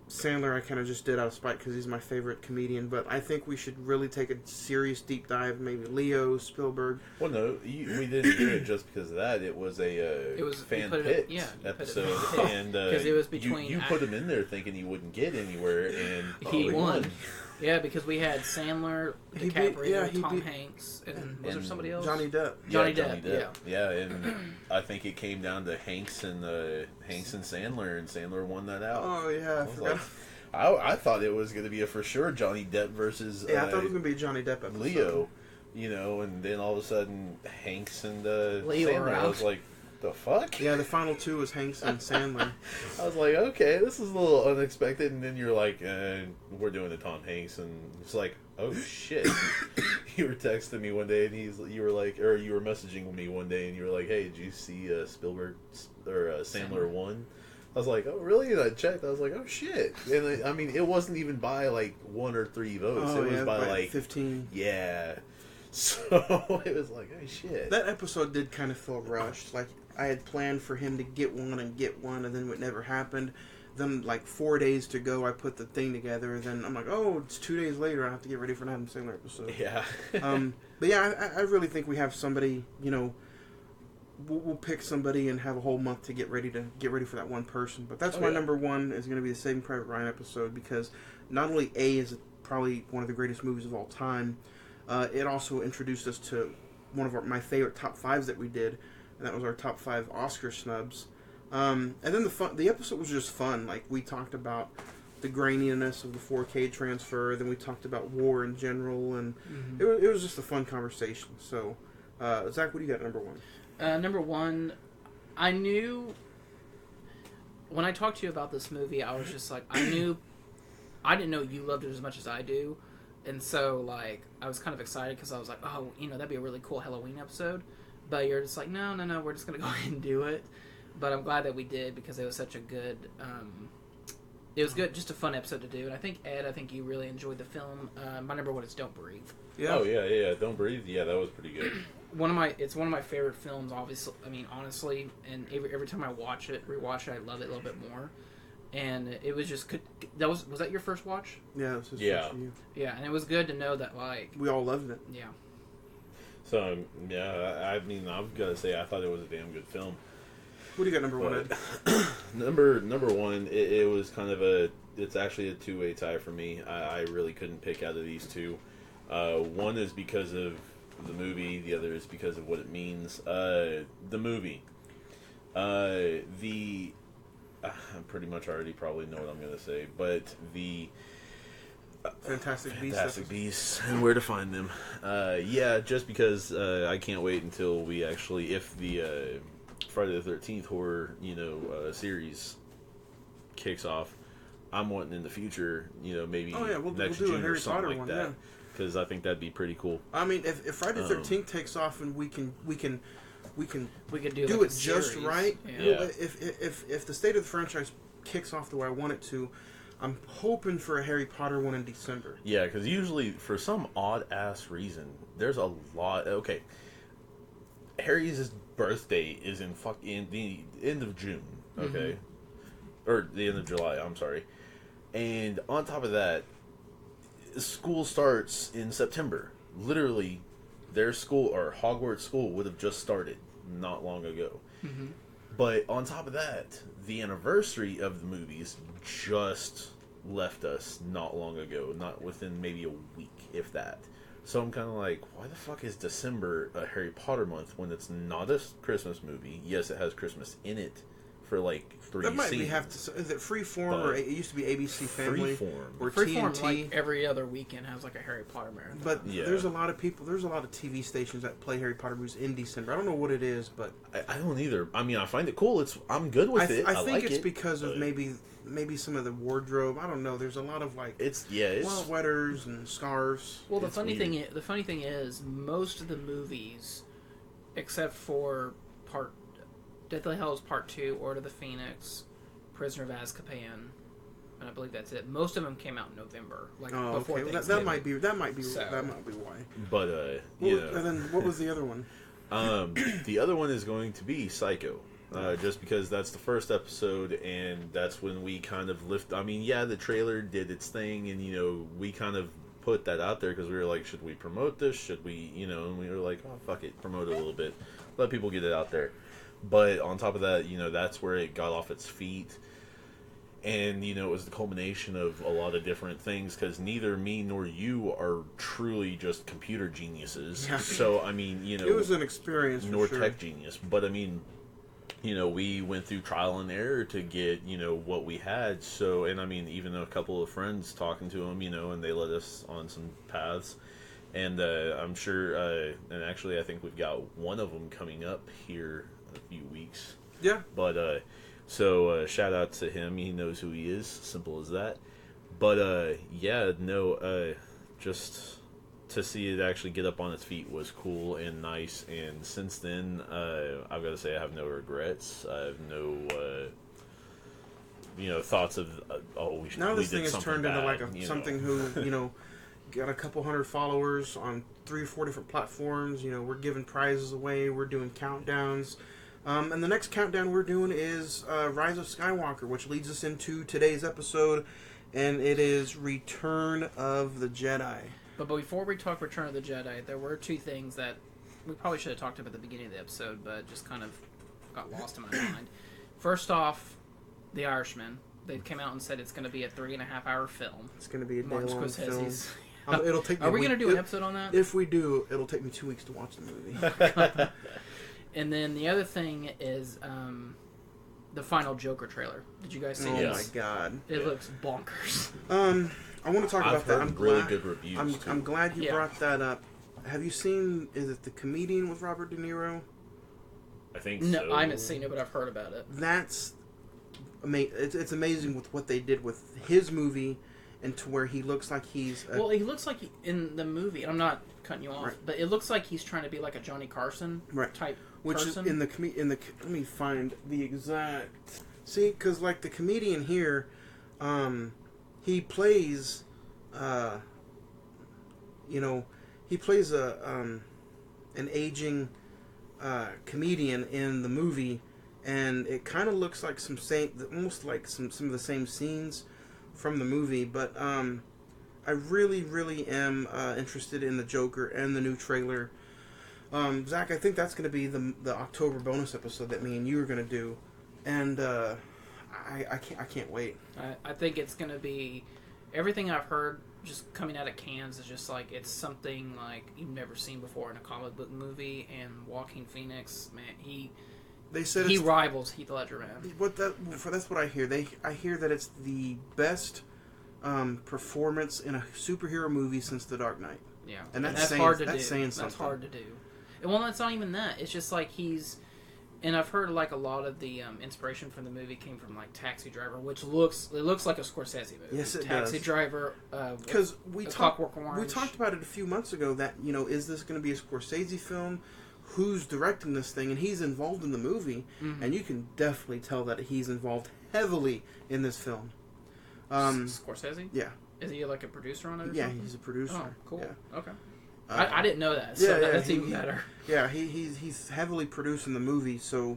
Sandler I kind of just did out of spite because he's my favorite comedian, but I think we should really take a serious deep dive, maybe Leo, Spielberg. Well, no, we didn't do it just because of that. It was a fan picked episode, and because it was between you put him in there thinking he wouldn't get anywhere, and he won. Yeah, because we had Sandler, DiCaprio, Tom beat Hanks, and was there somebody else? Johnny Depp. Johnny Depp. Yeah, and I think it came down to Hanks and Sandler, and Sandler won that out. Oh yeah, I forgot. I thought it was going to be a for sure Johnny Depp versus I thought it was going to be a Johnny Depp episode. Leo, and then all of a sudden Hanks and Leo Sandler. I was like, the fuck? Yeah, the final two was Hanks and Sandler. I was like, okay, this is a little unexpected, and then you're like, we're doing the Tom Hanks, and it's like, oh shit. You were texting me one day, and you were messaging me one day, and you were like, hey, did you see Spielberg or Sandler won? I was like, oh really? And I checked. I was like, oh shit. And I mean, it wasn't even by like 1 or 3 votes. It was by like 15. Yeah. So it was like, oh shit. That episode did kind of feel rushed. Like, I had planned for him to get one, and then it never happened. Then, like, 4 days to go, I put the thing together, and then I'm like, oh, it's 2 days later, I have to get ready for an Adam Sandler episode. Yeah. But yeah, I really think we have somebody, we'll pick somebody and have a whole month to get ready for that one person. But that's why number one is going to be the Saving Private Ryan episode, because not only A, is it probably one of the greatest movies of all time, it also introduced us to one of my favorite top fives that we did, and that was our top 5 Oscar snubs. And then the episode was just fun. Like, we talked about the graininess of the 4K transfer, then we talked about war in general, and it was just a fun conversation. So, Zach, what do you got number one? Number one, I knew when I talked to you about this movie, I was just like, I didn't know you loved it as much as I do, and so like I was kind of excited because I was like, oh, that'd be a really cool Halloween episode. But you're just like, no, we're just gonna go ahead and do it. But I'm glad that we did, because it was such a good. It was good, just a fun episode to do. And I think Ed, you really enjoyed the film. My number one is Don't Breathe. Yeah. Oh yeah, Don't Breathe. Yeah, that was pretty good. It's one of my favorite films. Obviously, honestly, and every time I rewatch it, I love it a little bit more. And it was just good. Was that your first watch? Yeah, it was his first for you. Yeah, and it was good to know that we all loved it. Yeah. So yeah, I mean, I've got to say, I thought it was a damn good film. What do you got number one, Ed? number one, it was kind of it's actually a two-way tie for me. I really couldn't pick out of these two. One is because of the movie, the other is because of what it means. The movie. I pretty much already probably know what I'm going to say, but the Fantastic Beasts and where to find them. Yeah, just because I can't wait until we actually, if the Friday the 13th horror series kicks off, I'm wanting in the future, maybe we'll next do June a Harry or something Potter like one, that, because I think that'd be pretty cool. I mean, if Friday the 13th takes off and we can do it just right. Yeah. If the state of the franchise kicks off the way I want it to, I'm hoping for a Harry Potter one in December. Yeah, because usually, for some odd-ass reason, there's a lot. Okay, Harry's birthday is in the end of June, okay? Or the end of July, I'm sorry. And on top of that, school starts in September. Literally, their school, or Hogwarts school, would have just started not long ago. But on top of that, the anniversary of the movies just left us not long ago, not within maybe a week, if that. So I'm kind of like, why the fuck is December a Harry Potter month when it's not a Christmas movie? Yes, it has Christmas in it for like 3 That might seasons. be is it Freeform or it used to be ABC Family Freeform. or Freeform, TNT? like every other weekend, has like a Harry Potter marathon. But Yeah. there's a lot of people. There's a lot of TV stations that play Harry Potter movies in December. I don't know what it is, but I don't either. I mean, I find it cool. I'm good with it. I think like it's it, because of but maybe some of the wardrobe. I don't know. There's a lot of like it's sweaters and scarves. Well, the It's funny weird. thing is, most of the movies, except for Deathly Hallows Part 2, Order of the Phoenix, Prisoner of Azkaban, and I believe that's it. Most of them came out in November, like before okay. Thanksgiving. That might be So- why. But And then what was the other one? the other one is going to be Psycho. Just because that's the first episode, and that's when we kind of lift. I mean, yeah, the trailer did its thing, and we kind of put that out there because we were like, should we promote this? Should we, And we were like, oh, fuck it, promote it a little bit, let people get it out there. But on top of that, that's where it got off its feet, and it was the culmination of a lot of different things because neither me nor you are truly just computer geniuses. Yeah. So I mean, It was an experience. For nor sure. tech genius, but I mean, we went through trial and error to get, what we had. So, and I mean, even a couple of friends talking to them, and they led us on some paths. And I'm sure, and actually, I think we've got one of them coming up here in a few weeks. Yeah. But, so shout out to him. He knows who he is. Simple as that. But, yeah, no, just to see it actually get up on its feet was cool and nice, and since then, I've got to say I have no regrets. I have no, thoughts of Now we this did thing has something turned into bad, like something who got a couple hundred followers on 3 or 4 different platforms. We're giving prizes away. We're doing countdowns. And the next countdown we're doing is Rise of Skywalker, which leads us into today's episode, and it is Return of the Jedi. But before we talk Return of the Jedi, there were 2 things that we probably should have talked about at the beginning of the episode, but just kind of got lost in my mind. First off, The Irishman. They came out and said it's going to be a 3.5-hour film. It's going to be a Martin day-long film. Scorsese's. It'll take me Are a we week. going to do an episode on that? If we do, it'll take me 2 weeks to watch the movie. And then the other thing is the final Joker trailer. Did you guys see Oh this? my god. It looks bonkers. I want to talk I've about that. heard I'm really glad, good reviews, too. I'm glad you Yeah. brought that up. Have you seen? Is it The Comedian with Robert De Niro? I think No, so. I haven't seen it, but I've heard about it. That's it's amazing with what they did with his movie, and to where he looks like he's Well, he looks like in the movie. I'm not cutting you off, Right. but it looks like he's trying to be like a Johnny Carson Right. type which person. is let me find the exact because like the comedian here, he plays, he plays an aging comedian in the movie, and it kind of looks like almost like some of the same scenes from the movie. But I really, really am interested in the Joker and the new trailer. Zach, I think that's going to be the October bonus episode that me and you are going to do, and I can't wait. I think it's going to be everything I've heard. Just coming out of Cannes is just like it's something like you've never seen before in a comic book movie. And Joaquin Phoenix, man, They said he it's rivals Heath Ledger, man. that's what I hear. I hear that it's the best performance in a superhero movie since The Dark Knight. Yeah, And that's that's saying- hard to that's do. saying That's something. hard to do. And well, that's not even that. It's just like and I've heard like a lot of the inspiration from the movie came from like Taxi Driver, which looks like a Scorsese movie. Yes, it Taxi does. Driver. Because we Clockwork Orange. talked about it a few months ago that is this going to be a Scorsese film? Who's directing this thing? And he's involved in the movie, and you can definitely tell that he's involved heavily in this film. Scorsese. Yeah, Is he like a producer on it? Or yeah, something? he's a producer. Oh, cool. Yeah. Okay. I didn't know that, so that's even he- better. Yeah, he's heavily producing the movie. So,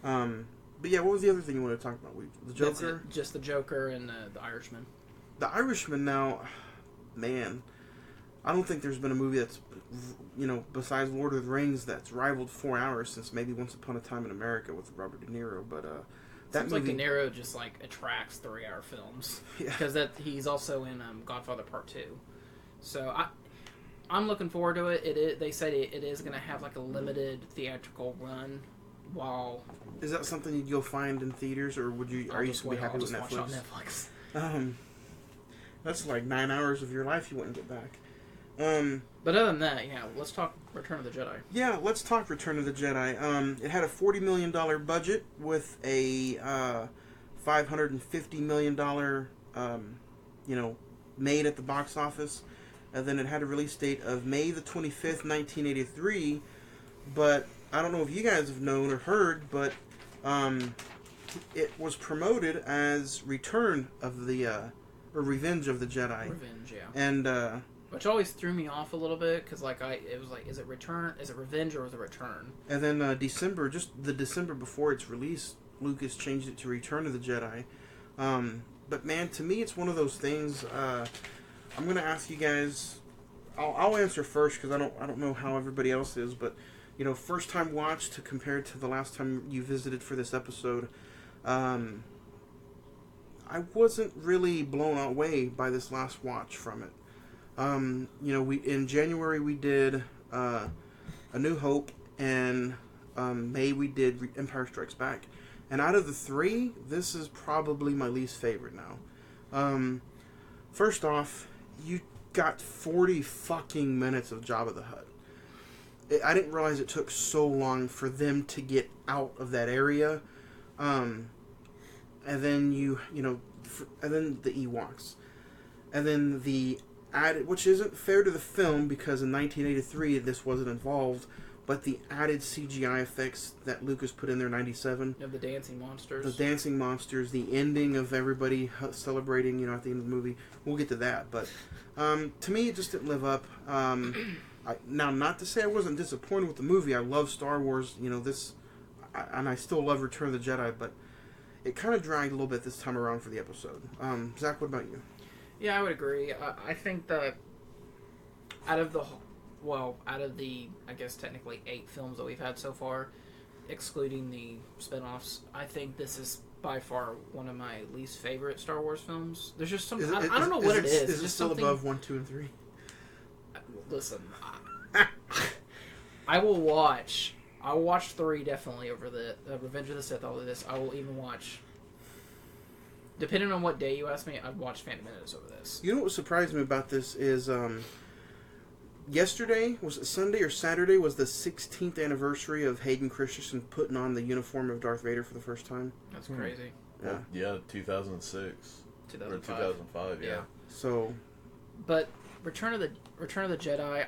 but yeah, what was the other thing you wanted to talk about? The That's Joker, it. Just the Joker and the Irishman. The Irishman. Now, man, I don't think there's been a movie that's besides Lord of the Rings that's rivaled 4 hours since maybe Once Upon a Time in America with Robert De Niro. But that Seems movie, like De Niro just like attracts 3-hour films Yeah. because he's also in Godfather Part 2. So I'm looking forward to it. They said it is going to have like a limited theatrical run while Is that something you'd go find in theaters, or would you? Are you just be happy with watch it on Netflix? Netflix. That's like 9 hours of your life you wouldn't get back. But other than that, yeah, let's talk Return of the Jedi. Yeah, let's talk Return of the Jedi. It had a $40 million budget with a $550 million, made at the box office. And then it had a release date of May the 25th, 1983. But I don't know if you guys have known or heard, but it was promoted as Return of the, or Revenge of the Jedi. Revenge, yeah. And, which always threw me off a little bit, because it was like, is it Return, is it Revenge, or is it Return? And then December before its release, Lucas changed it to Return of the Jedi. But man, to me, it's one of those things. I'm gonna ask you guys. I'll answer first because I don't know how everybody else is, but first time watch to compare to the last time you visited for this episode. I wasn't really blown away by this last watch from it. We in January we did A New Hope, and May we did Empire Strikes Back. And out of the three, this is probably my least favorite now. First off, you got 40 fucking minutes of Jabba the Hutt. I didn't realize it took so long for them to get out of that area. And then and then the Ewoks. And then the added, which isn't fair to the film because in 1983 this wasn't involved, but the added CGI effects that Lucas put in there in 97. Of the dancing monsters. The dancing monsters, the ending of everybody celebrating, at the end of the movie. We'll get to that, but to me it just didn't live up. Now, not to say I wasn't disappointed with the movie. I love Star Wars, and I still love Return of the Jedi, but it kind of dragged a little bit this time around for the episode. Zach, what about you? Yeah, I would agree. I think that out of the, I guess technically 8 films that we've had so far, excluding the spin-offs, I think this is by far one of my least favorite Star Wars films. There's just something, I don't know what it is. Is it still above 1, 2, and 3? Listen, I'll watch 3 definitely over the Revenge of the Sith, all of this. I will even watch, depending on what day you ask me, I'd watch Phantom Menace over this. You know what surprised me about this is yesterday, was it Sunday or Saturday, was the 16th anniversary of Hayden Christensen putting on the uniform of Darth Vader for the first time. That's crazy. Yeah, 2006. 2005. Or 2005, yeah. So, but Return of the Jedi,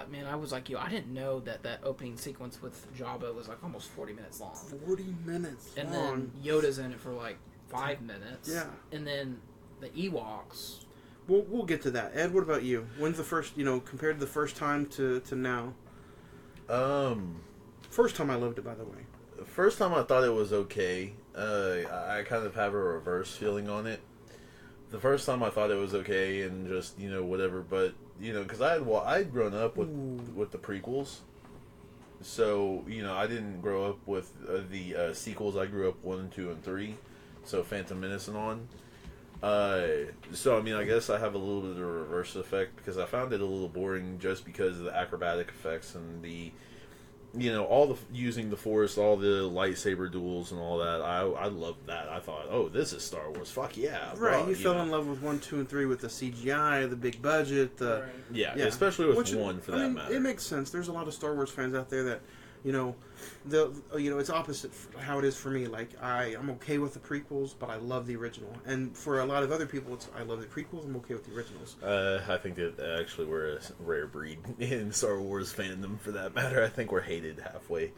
man, I was like you. I didn't know that opening sequence with Jabba was like almost 40 minutes long. 40 minutes and long. Then Yoda's in it for like 5 minutes. Yeah. And then the Ewoks. We'll get to that. Ed, what about you? When's the first, compared to the first time to now? First time I loved it, by the way. First time I thought it was okay. I kind of have a reverse feeling on it. The first time I thought it was okay and just, whatever, but, because I'd grown up with the prequels. So, I didn't grow up with the sequels. I grew up 1, 2, and 3. So Phantom Menace and on. So, I guess I have a little bit of a reverse effect because I found it a little boring just because of the acrobatic effects and the, all the using the Force, all the lightsaber duels and all that. I loved that. I thought, oh, this is Star Wars. Fuck yeah. Right, bro, you fell in love with 1, 2, and 3 with the CGI, the big budget. Yeah, especially with 1 for that matter. It makes sense. There's a lot of Star Wars fans out there that, it's opposite how it is for me. Like, I'm okay with the prequels, but I love the original. And for a lot of other people, I love the prequels, I'm okay with the originals. I think that actually we're a rare breed in Star Wars fandom, for that matter. I think we're hated halfway.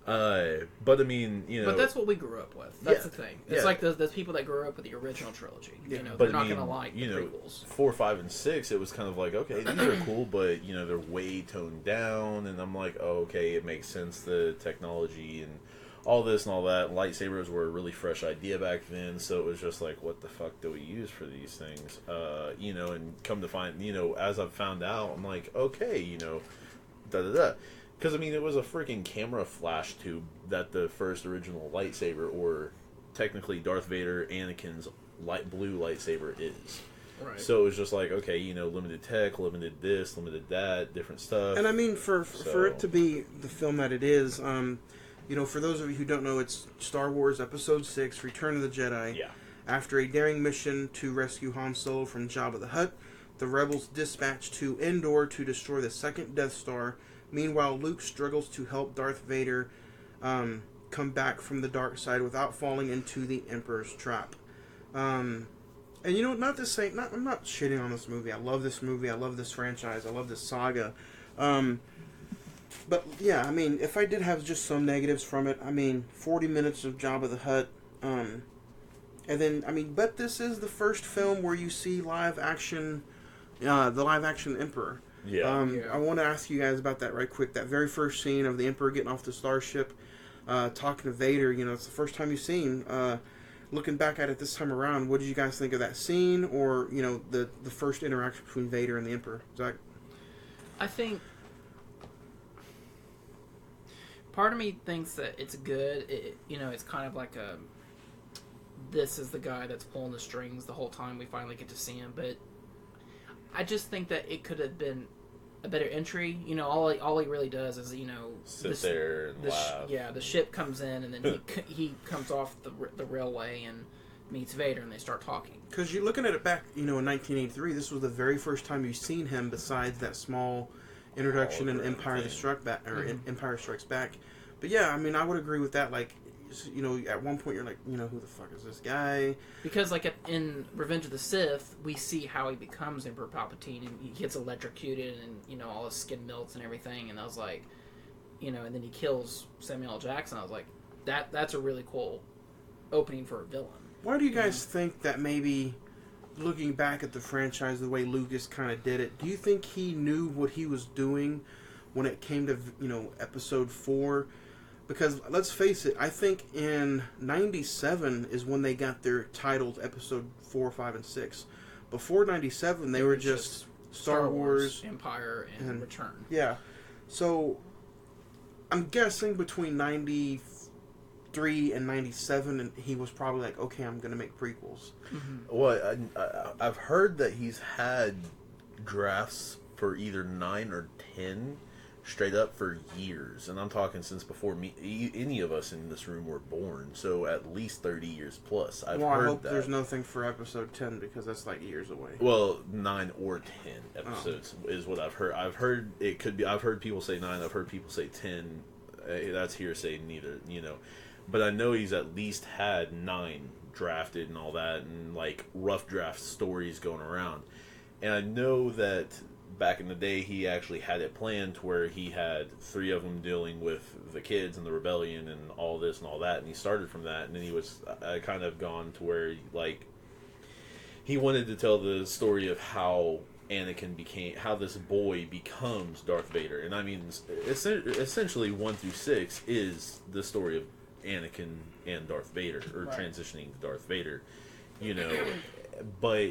But I mean, But that's what we grew up with. That's the thing. It's like those people that grew up with the original trilogy. Yeah. They're not going to like the prequels. 4, 5, and 6, it was kind of like, okay, these are cool, but, they're way toned down, and I'm like, oh, okay, it makes sense, the technology and all this and all that. Lightsabers were a really fresh idea back then, so it was just like, what the fuck do we use for these things? And come to find, as I've found out, I'm like, okay, da-da-da. Because, it was a freaking camera flash tube that the first original lightsaber, or technically Darth Vader, Anakin's light blue lightsaber is. Right. So it was just like, okay, limited tech, limited this, limited that, different stuff. And for it to be the film that it is, You know, for those of you who don't know, it's Star Wars Episode 6, Return of the Jedi. Yeah. After a daring mission to rescue Han Solo from Jabba the Hutt, the rebels dispatch to Endor to destroy the second Death Star. Meanwhile, Luke struggles to help Darth Vader come back from the dark side without falling into the Emperor's trap. And you know, not to say, I'm not shitting on this movie. I love this movie. I love this franchise. I love this saga. But yeah, I mean, if I did have just some negatives from it, I mean, 40 minutes of Jabba the Hutt. And then, I mean, but this is the first film where you see live action, the live action Emperor. Yeah. I want to ask you guys about that right quick. That very first scene of the Emperor getting off the starship, talking to Vader. You know, it's the first time you've seen. Looking back at it this time around, what did you guys think of that scene, or you know, the first interaction between Vader and the Emperor? Zach? I think part of me thinks that it's good. You know, it's kind of like this is the guy that's pulling the strings the whole time we finally get to see him, but I just think that it could have been a better entry. You know, all he really does is, you know, sit there and laugh. The ship comes in, and then he comes off the railway and meets Vader, and they start talking. Because you're looking at it back, you know, in 1983, this was the very first time you've seen him besides that small introduction in Empire Strikes Back. But yeah, I mean, I would agree with that. Like, you know, at one point you're like, you know, who the fuck is this guy? Because like in Revenge of the Sith, we see how he becomes Emperor Palpatine, and he gets electrocuted, and you know, all his skin melts and everything. And I was like, you know, and then he kills Samuel L. Jackson. I was like, that's a really cool opening for a villain. Why do you guys think that maybe, looking back at the franchise, the way Lucas kind of did it, do you think he knew what he was doing when it came to, you know, Episode 4? Because, let's face it, I think in 97 is when they got their titles Episode 4, 5, and 6. Before 97, they were just Star Wars, Empire, and Return. Yeah. So, I'm guessing between 93 and 97, and he was probably like, okay, I'm going to make prequels. Mm-hmm. Well, I've heard that he's had drafts for either 9 or 10 straight up for years, and I'm talking since before any of us in this room were born, so at least 30 years plus. I hope there's nothing for Episode 10, because that's like years away. Well, 9 or 10 episodes is what I've heard. I've heard it could be. I've heard people say 9. I've heard people say 10. That's hearsay, neither, you know. But I know he's at least had 9 drafted and all that, and like rough draft stories going around. And I know that back in the day, he actually had it planned to where he had 3 of them dealing with the kids and the rebellion and all this and all that, and he started from that, and then he was kind of gone to where, like, he wanted to tell the story of how Anakin became, how this boy becomes Darth Vader. And I mean, essentially 1 through 6 is the story of Anakin and Darth Vader, or transitioning to Darth Vader, you know, but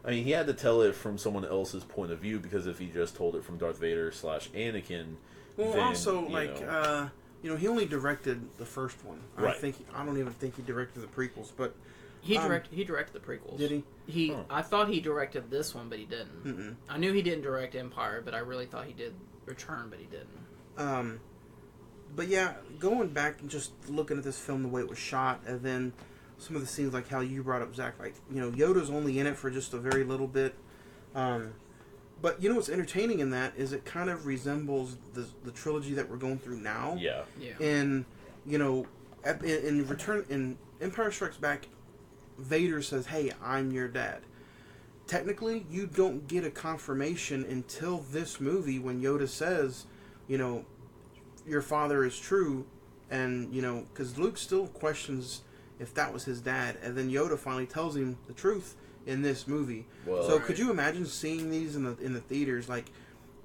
I mean, he had to tell it from someone else's point of view, because if he just told it from Darth Vader / Anakin, well, then, also, like, you know, he only directed the first one. Right. I don't even think he directed the prequels, but he directed the prequels. Did he? I thought he directed this one, but he didn't. Mm-mm. I knew he didn't direct Empire, but I really thought he did Return, but he didn't. But yeah, going back and just looking at this film, the way it was shot, and then some of the scenes, like how you brought up, Zach, like, you know, Yoda's only in it for just a very little bit. But, you know, what's entertaining in that is it kind of resembles the trilogy that we're going through now. Yeah. And, you know, in Empire Strikes Back, Vader says, hey, I'm your dad. Technically, you don't get a confirmation until this movie when Yoda says, you know, your father is true. And, you know, because Luke still questions if that was his dad, and then Yoda finally tells him the truth in this movie. Well, so could you imagine seeing these in the theaters? Like,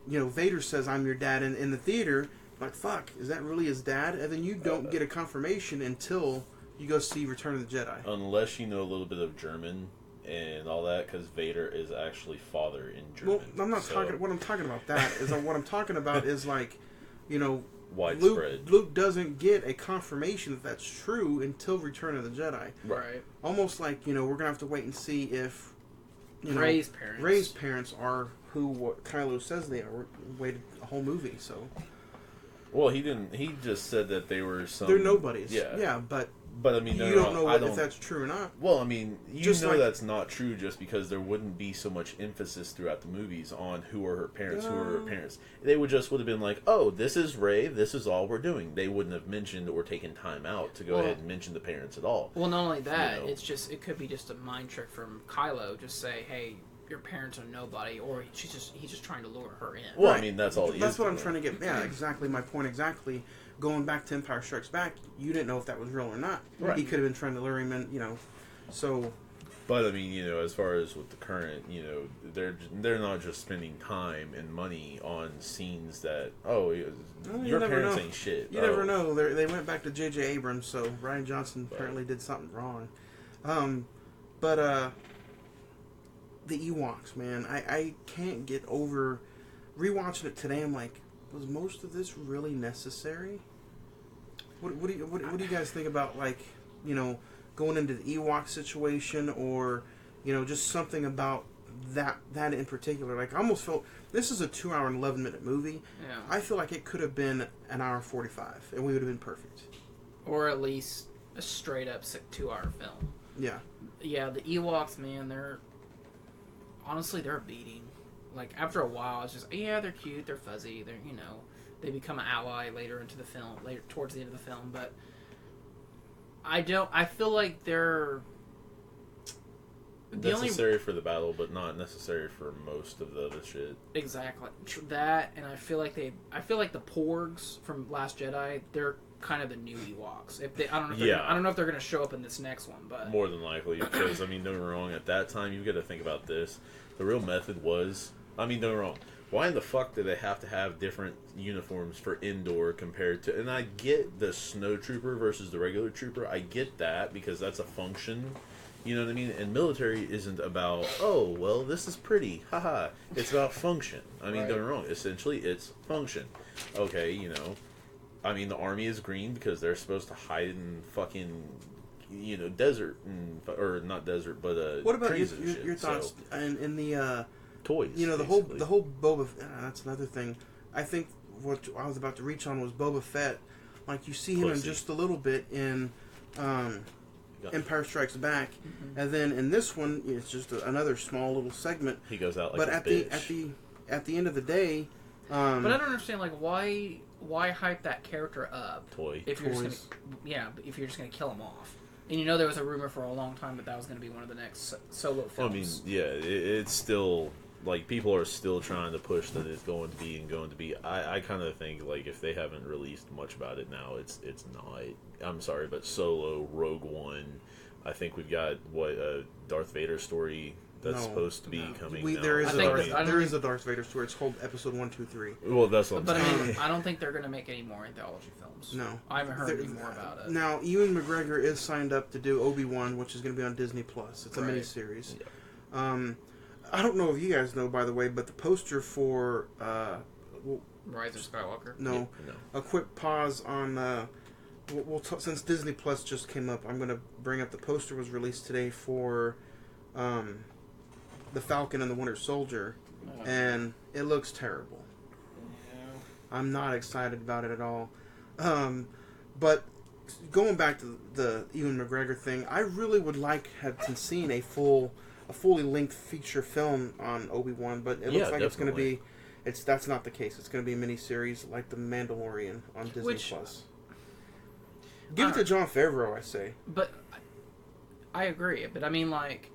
you know, Vader says, I'm your dad, and in the theater, like, fuck, is that really his dad? And then you don't get a confirmation until you go see Return of the Jedi. Unless you know a little bit of German and all that, because Vader is actually father in German. Well, I'm not talking, what I'm talking about that is what I'm talking about is, like, you know, widespread. Luke doesn't get a confirmation that that's true until Return of the Jedi. Right. Almost like, you know, we're going to have to wait and see if, you know, Rey's parents are what Kylo says they are. We waited a whole movie, so. Well, he didn't. He just said that they were some. They're nobodies. Yeah. Yeah, but But I mean, you don't know if that's true or not. Well, I mean, you Just know like- that's not true just because there wouldn't be so much emphasis throughout the movies on who are her parents, who are her parents. They would have been like, oh, this is Rey, this is all we're doing. They wouldn't have mentioned or taken time out to go ahead and mention the parents at all. Well, not only that, You know? it could be just a mind trick from Kylo. Just say, hey, your parents are nobody, or he's just trying to lure her in. Well, Right. I mean, that's all he That's is what I'm doing. trying to get. Yeah, exactly. My point exactly. Going back to Empire Strikes Back, you didn't know if that was real or not. Right. He could have been trying to lure him in, So, But I mean, as far as with the current, they're not just spending time and money on scenes that your never parents know. ain't shit. You never know. They went back to J.J. Abrams, so Ryan Johnson apparently did something wrong. But the Ewoks, man, I can't get over rewatching it today. I'm like, was most of this really necessary? What do you guys think about, like, going into the Ewok situation, or just something about that in particular? Like, I almost felt this is a 2 hour and 11-minute movie. Yeah. I feel like it could have been an hour 45, and we would have been perfect. Or at least a straight up 2-hour film. Yeah. Yeah, the Ewoks, man, they're a beating. Like, after a while, it's just, yeah, they're cute, they're fuzzy, they're, they become an ally later towards the end of the film, but I feel like they're necessary for the battle, but not necessary for most of the other shit. Exactly. That, and I feel like the Porgs from Last Jedi, they're kind of the new Ewoks. I don't know if they're going to show up in this next one, but More than likely, because, don't get me wrong, at that time, you've got to think about this. The real method was, don't get me wrong, why in the fuck do they have to have different uniforms for indoor compared to... And I get the snow trooper versus the regular trooper. I get that, because that's a function. You know what I mean? And military isn't about, oh, well, this is pretty. Haha. It's about function. Don't get me wrong. Essentially, it's function. Okay, the army is green because they're supposed to hide in fucking... desert or not desert, but What about trees and your shit, thoughts in the toys? the whole Boba. That's another thing. I think what I was about to reach on was Boba Fett. Like, you see him in just a little bit in Empire Strikes Back, and then in this one it's just another small little segment. He goes out like but a at bitch. the end of the day, but I don't understand, like, why hype that character up if you're just gonna kill him off. And there was a rumor for a long time that was going to be one of the next solo films. It's still, like, people are still trying to push that it's going to be. I kind of think, like, if they haven't released much about it now, it's not. I'm sorry, but Solo, Rogue One, I think we've got, a Darth Vader story that's supposed to be coming now. There is a Darth Vader story. It's called Episode 1, 2, 3. Well, that's what I'm But saying. I don't think they're going to make any more anthology films. No. I haven't heard any more about it. Now, Ewan McGregor is signed up to do Obi-Wan, which is going to be on Disney+. It's a miniseries. Yeah. I don't know if you guys know, by the way, but the poster for... Rise of Skywalker? No. A quick pause on... since Disney Plus just came up, I'm going to bring up the poster was released today for The Falcon and the Winter Soldier, and it looks terrible. Yeah. I'm not excited about it at all. But going back to the Ewan McGregor thing, I really would have seen a fully linked feature film on Obi-Wan, but it looks like it's going to be... That's not the case. It's going to be a miniseries like The Mandalorian on Disney Plus. Give it to Jon Favreau, I say. But I agree. But I mean, like,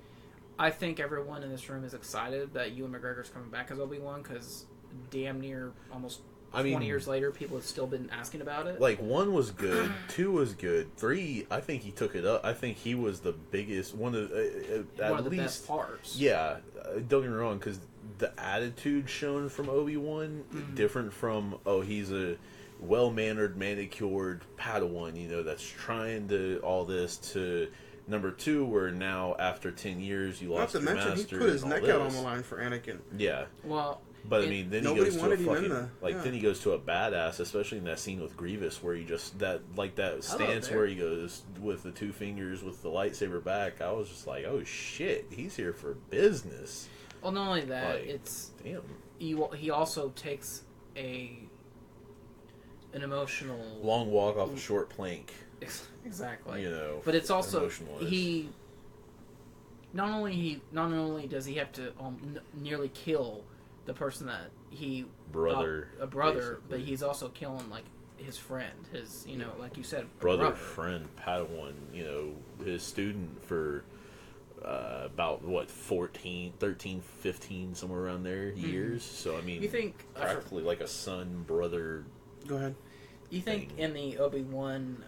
I think everyone in this room is excited that Ewan McGregor's coming back as Obi-Wan, because damn near almost 20 years later, people have still been asking about it. Like, 1 was good, 2 was good, 3, I think he took it up. I think he was the biggest, one of the best parts. Yeah, don't get me wrong, because the attitude shown from Obi-Wan, different from, he's a well-mannered, manicured Padawan, that's trying to all this, to number 2, where now, after 10 years, you lost your master. Not to mention, he put his neck out on the line for Anakin. Yeah. Well... But then he goes to a fucking then he goes to a badass, especially in that scene with Grievous, where he just that stance where he goes with the 2 fingers with the lightsaber back. I was just like, oh shit, he's here for business. Well, not only that, Like, it's damn. He also takes a an emotional long walk off a short plank. Exactly. You know, but it's also emotionless. he. Not only does he have to nearly kill the person that he brother, a brother, basically. but he's also killing like his friend, his like you said, brother, friend, Padawan. You know, his student for about what 13, 15, somewhere around there years. So I mean, you think practically like a son brother. Go ahead. You think in the Obi-Wan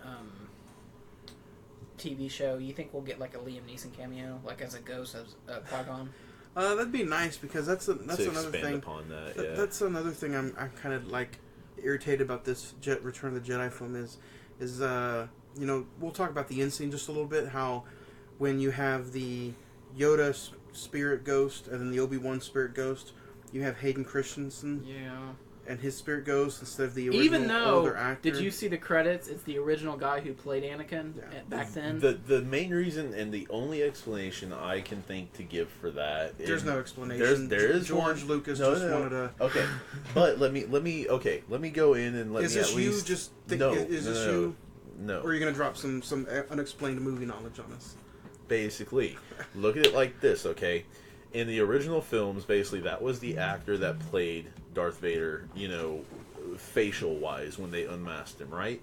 TV show, you think we'll get like a Liam Neeson cameo, like as a ghost as Qui-Gon? That'd be nice because that's another thing. Upon that, yeah. That's another thing I'm kind of like irritated about this Return of the Jedi film is you know, we'll talk about the end scene just a little bit. How when you have the Yoda spirit ghost and then the Obi-Wan spirit ghost, you have Hayden Christensen. Yeah. And his spirit ghost instead of the original even though, older actor. Did you see the credits? It's the original guy who played Anakin back then. The main reason and the only explanation I can think to give for that there's no explanation. There is George Lucas wanted to. Okay, but let me go in and let is me this at you least just think, no is this you? No. Or are you gonna drop some unexplained movie knowledge on us? Basically, look at it like this, okay? In the original films, basically that was the actor that played Darth Vader, you know, facial wise when they unmasked him, right?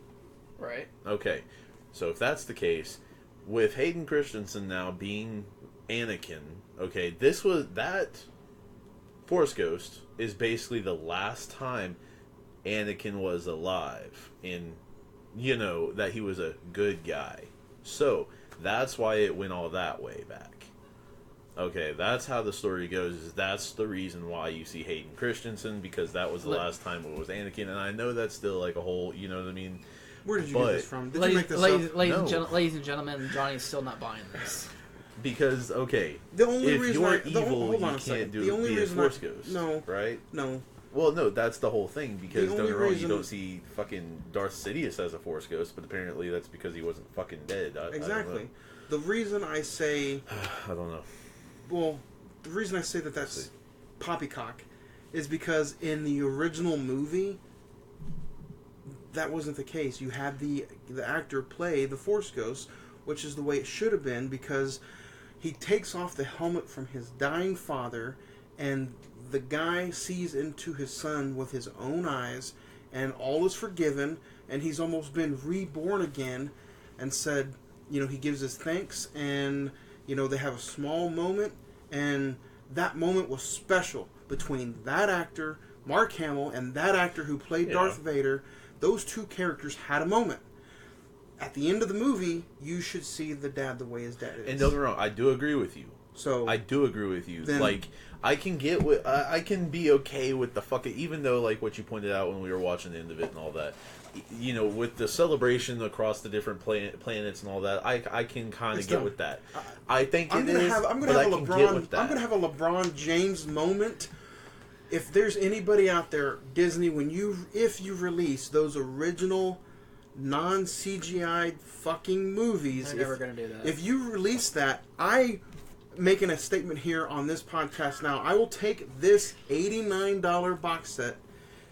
Right. Okay. So if that's the case, with Hayden Christensen now being Anakin, okay, that Force Ghost is basically the last time Anakin was alive in, you know, that he was a good guy. So that's why it went all that way back. Okay, that's how the story goes. Is that's the reason why you see Hayden Christensen, because that was the last time it was Anakin, and I know that's still like a whole, you know what I mean? Where did you get this from? Did ladies, you make this ladies, up? ladies and gentlemen, Johnny's still not buying this. Because okay, the only if reason you're hold evil, on you a second. can't The only be a reason Force Ghost. no, right? No. Well, no, that's the whole thing. Because The don't only get me wrong, you reason- don't see fucking Darth Sidious as a Force Ghost, but apparently that's because he wasn't fucking dead. Exactly. The reason I say, I don't know. Well, the reason I say that that's poppycock is because in the original movie, that wasn't the case. You had the actor play the Force Ghost, which is the way it should have been, because he takes off the helmet from his dying father, and the guy sees into his son with his own eyes, and all is forgiven, and he's almost been reborn again, and said, you know, he gives his thanks, and, you know, they have a small moment, and that moment was special between that actor, Mark Hamill, and that actor who played Darth Vader. Those two characters had a moment. At the end of the movie, you should see the dad the way his dad is. And don't get me wrong, I do agree with you. So I do agree with you. Then, like, I can get with, I can be okay with the fucking, even though like what you pointed out when we were watching the end of it and all that, you know, with the celebration across the different planets and all that, I can kind of get with that. I think I'm gonna have a LeBron James moment. If there's anybody out there, Disney, if you release those original non-CGI fucking movies, They're never gonna do that. If you release that, I making a statement here on this podcast now. I will take this $89 box set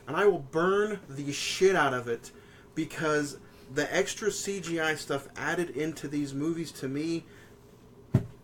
and I will burn the shit out of it, because the extra CGI stuff added into these movies, to me.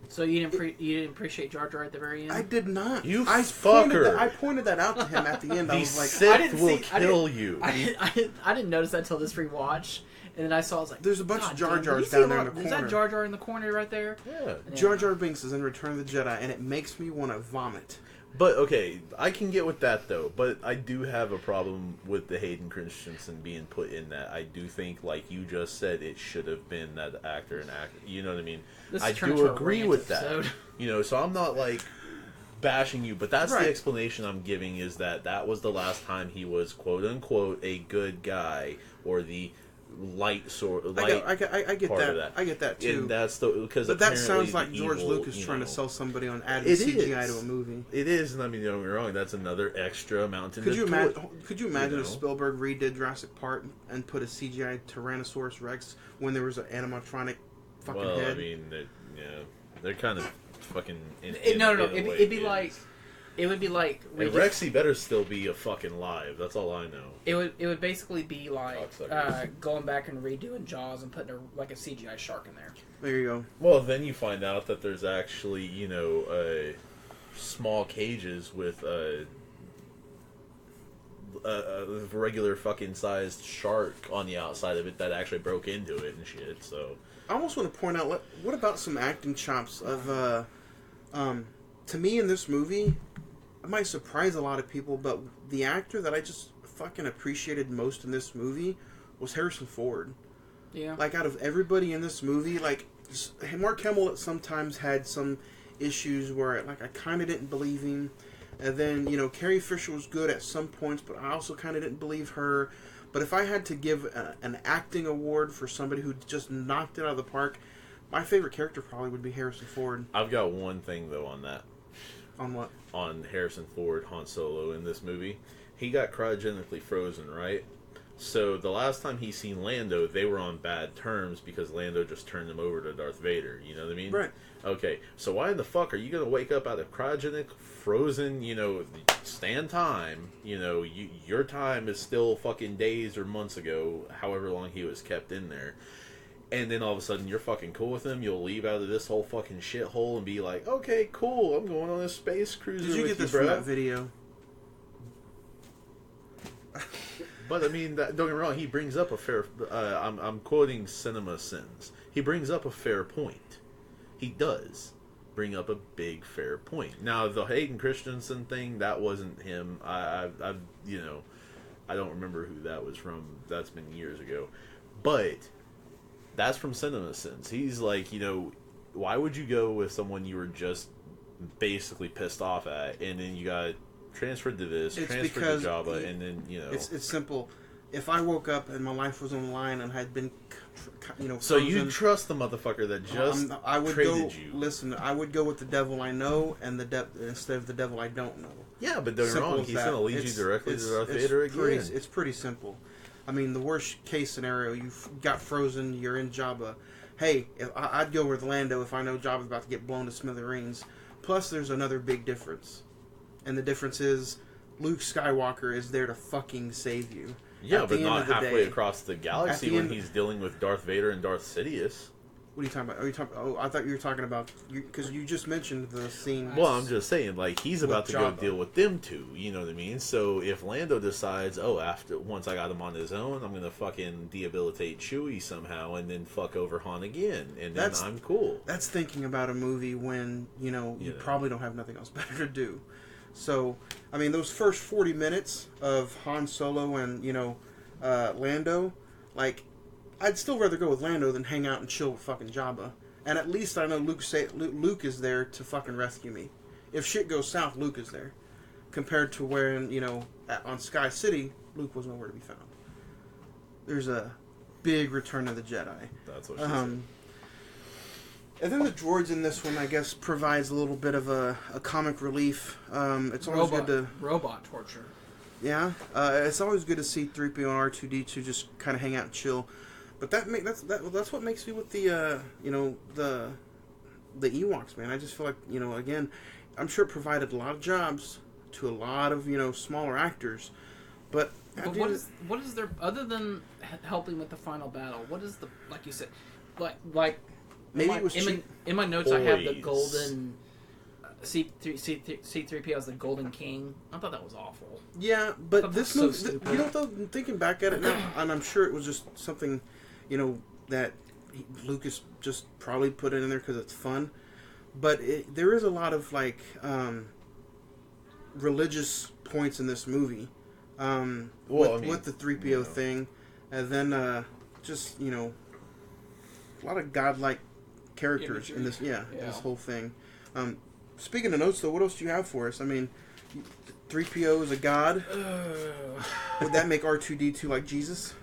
So you didn't appreciate Jar Jar at the very end? I did not. You I fucker! I pointed that out to him at the end. I was like, Sith will kill you. I didn't notice that till this rewatch. And then I saw, I was like, there's a bunch of Jar damn, Jars you see down there in the corner. Is that Jar Jar in the corner right there? Yeah. Jar Jar Binks is in Return of the Jedi, and it makes me want to vomit. But, okay, I can get with that, though. But I do have a problem with the Hayden Christensen being put in that. I do think, like you just said, it should have been that actor and actor. You know what I mean? I do agree with that. You know, so I'm not, like, bashing you. But that's the explanation I'm giving, is that was the last time he was, quote-unquote, a good guy, or the light I get part that. of that. I get that too. And that's because but that sounds like George Lucas trying to sell somebody on adding CGI to a movie. It is, and I mean, don't get me wrong. That's another extra mountain. Could you imagine if Spielberg redid Jurassic Park and put a CGI Tyrannosaurus Rex when there was an animatronic fucking head? I mean, they're kind of fucking. No. It'd be like It would be like And Rexy better still be a fucking live. That's all I know. it would basically be like Cocksucker. going back and redoing Jaws and putting a CGI shark in there. There you go. Well, then you find out that there's actually, small cages with a regular fucking sized shark on the outside of it that actually broke into it and shit. So I almost want to point out, what about some acting chops of, to me in this movie, it might surprise a lot of people, but the actor that I just fucking appreciated most in this movie was Harrison Ford. Yeah. Like, out of everybody in this movie, like, Mark Hamill sometimes had some issues where, like, I kind of didn't believe him. And then, Carrie Fisher was good at some points, but I also kind of didn't believe her. But if I had to give an acting award for somebody who just knocked it out of the park, my favorite character probably would be Harrison Ford. I've got one thing, though, on that. On what? On Harrison Ford, Han Solo in this movie. He got cryogenically frozen, right? So the last time he seen Lando, they were on bad terms because Lando just turned him over to Darth Vader. You know what I mean? Right. Okay, so why in the fuck are you going to wake up out of cryogenic frozen, stand time? Your time is still fucking days or months ago, however long he was kept in there. And then all of a sudden you're fucking cool with him. You'll leave out of this whole fucking shithole and be like, okay, cool, I'm going on a space cruiser Did you with get this bro. from that video? But I mean, don't get me wrong. He brings up a fair. I'm quoting Cinema Sins. He brings up a fair point. He does bring up a big fair point. Now the Hayden Christensen thing, that wasn't him. I don't remember who that was from. That's been years ago. But that's from Cinema Sins. He's like, why would you go with someone you were just basically pissed off at, and then you got transferred to this, transferred to Jabba, and then It's simple. If I woke up and my life was on the line and had been, So you frozen, trust the motherfucker that just I would traded go. you? Listen, I would go with the devil I know and instead of the devil I don't know. Yeah, but don't get me Simple wrong. as He's that. going to lead It's- you directly to it's- Darth it's Vader pretty- again. It's pretty simple. I mean, the worst case scenario, you got frozen, you're in Jabba. Hey, I'd go with Lando if I know Jabba's about to get blown to smithereens. Plus, there's another big difference. And the difference is, Luke Skywalker is there to fucking save you. Yeah, At but the end not of the halfway day. across the galaxy At the when end- he's dealing with Darth Vader and Darth Sidious. What are you talking about? Are you talking? Oh, I thought you were talking about because you just mentioned the scene. Well, I'm just saying, like, he's With about to go Jabba. deal with them two, you know what I mean? So if Lando decides, once I got him on his own, I'm going to fucking debilitate Chewie somehow and then fuck over Han again, and then I'm cool. That's thinking about a movie when, you probably don't have nothing else better to do. So, I mean, those first 40 minutes of Han Solo and, Lando, like, I'd still rather go with Lando than hang out and chill with fucking Jabba. And at least I know Luke is there to fucking rescue me. If shit goes south, Luke is there. Compared to when, on Sky City, Luke was nowhere to be found. There's a big Return of the Jedi. That's what she said. And then the droids in this one, I guess, provides a little bit of a comic relief. It's always good to... Robot torture. Yeah. It's always good to see 3PO and R2-D2 just kind of hang out and chill. But that's what makes me with the Ewoks, man. I just feel like, again, I'm sure it provided a lot of jobs to a lot of, smaller actors. But what is there, other than helping with the final battle, what is the, like you said, like maybe it was in my notes I have the Poise. golden C3PO as the Golden King. I thought that was awful. Yeah, but That this was so movie, stupid. you know, though, thinking back at it now, and I'm sure it was just something, that Lucas just probably put it in there because it's fun. But there is a lot of religious points in this movie, with the 3PO thing, and then just a lot of godlike characters in this. Yeah, this whole thing. Speaking of notes, though, what else do you have for us? I mean, 3PO is a god. Would that make R2-D2 like Jesus?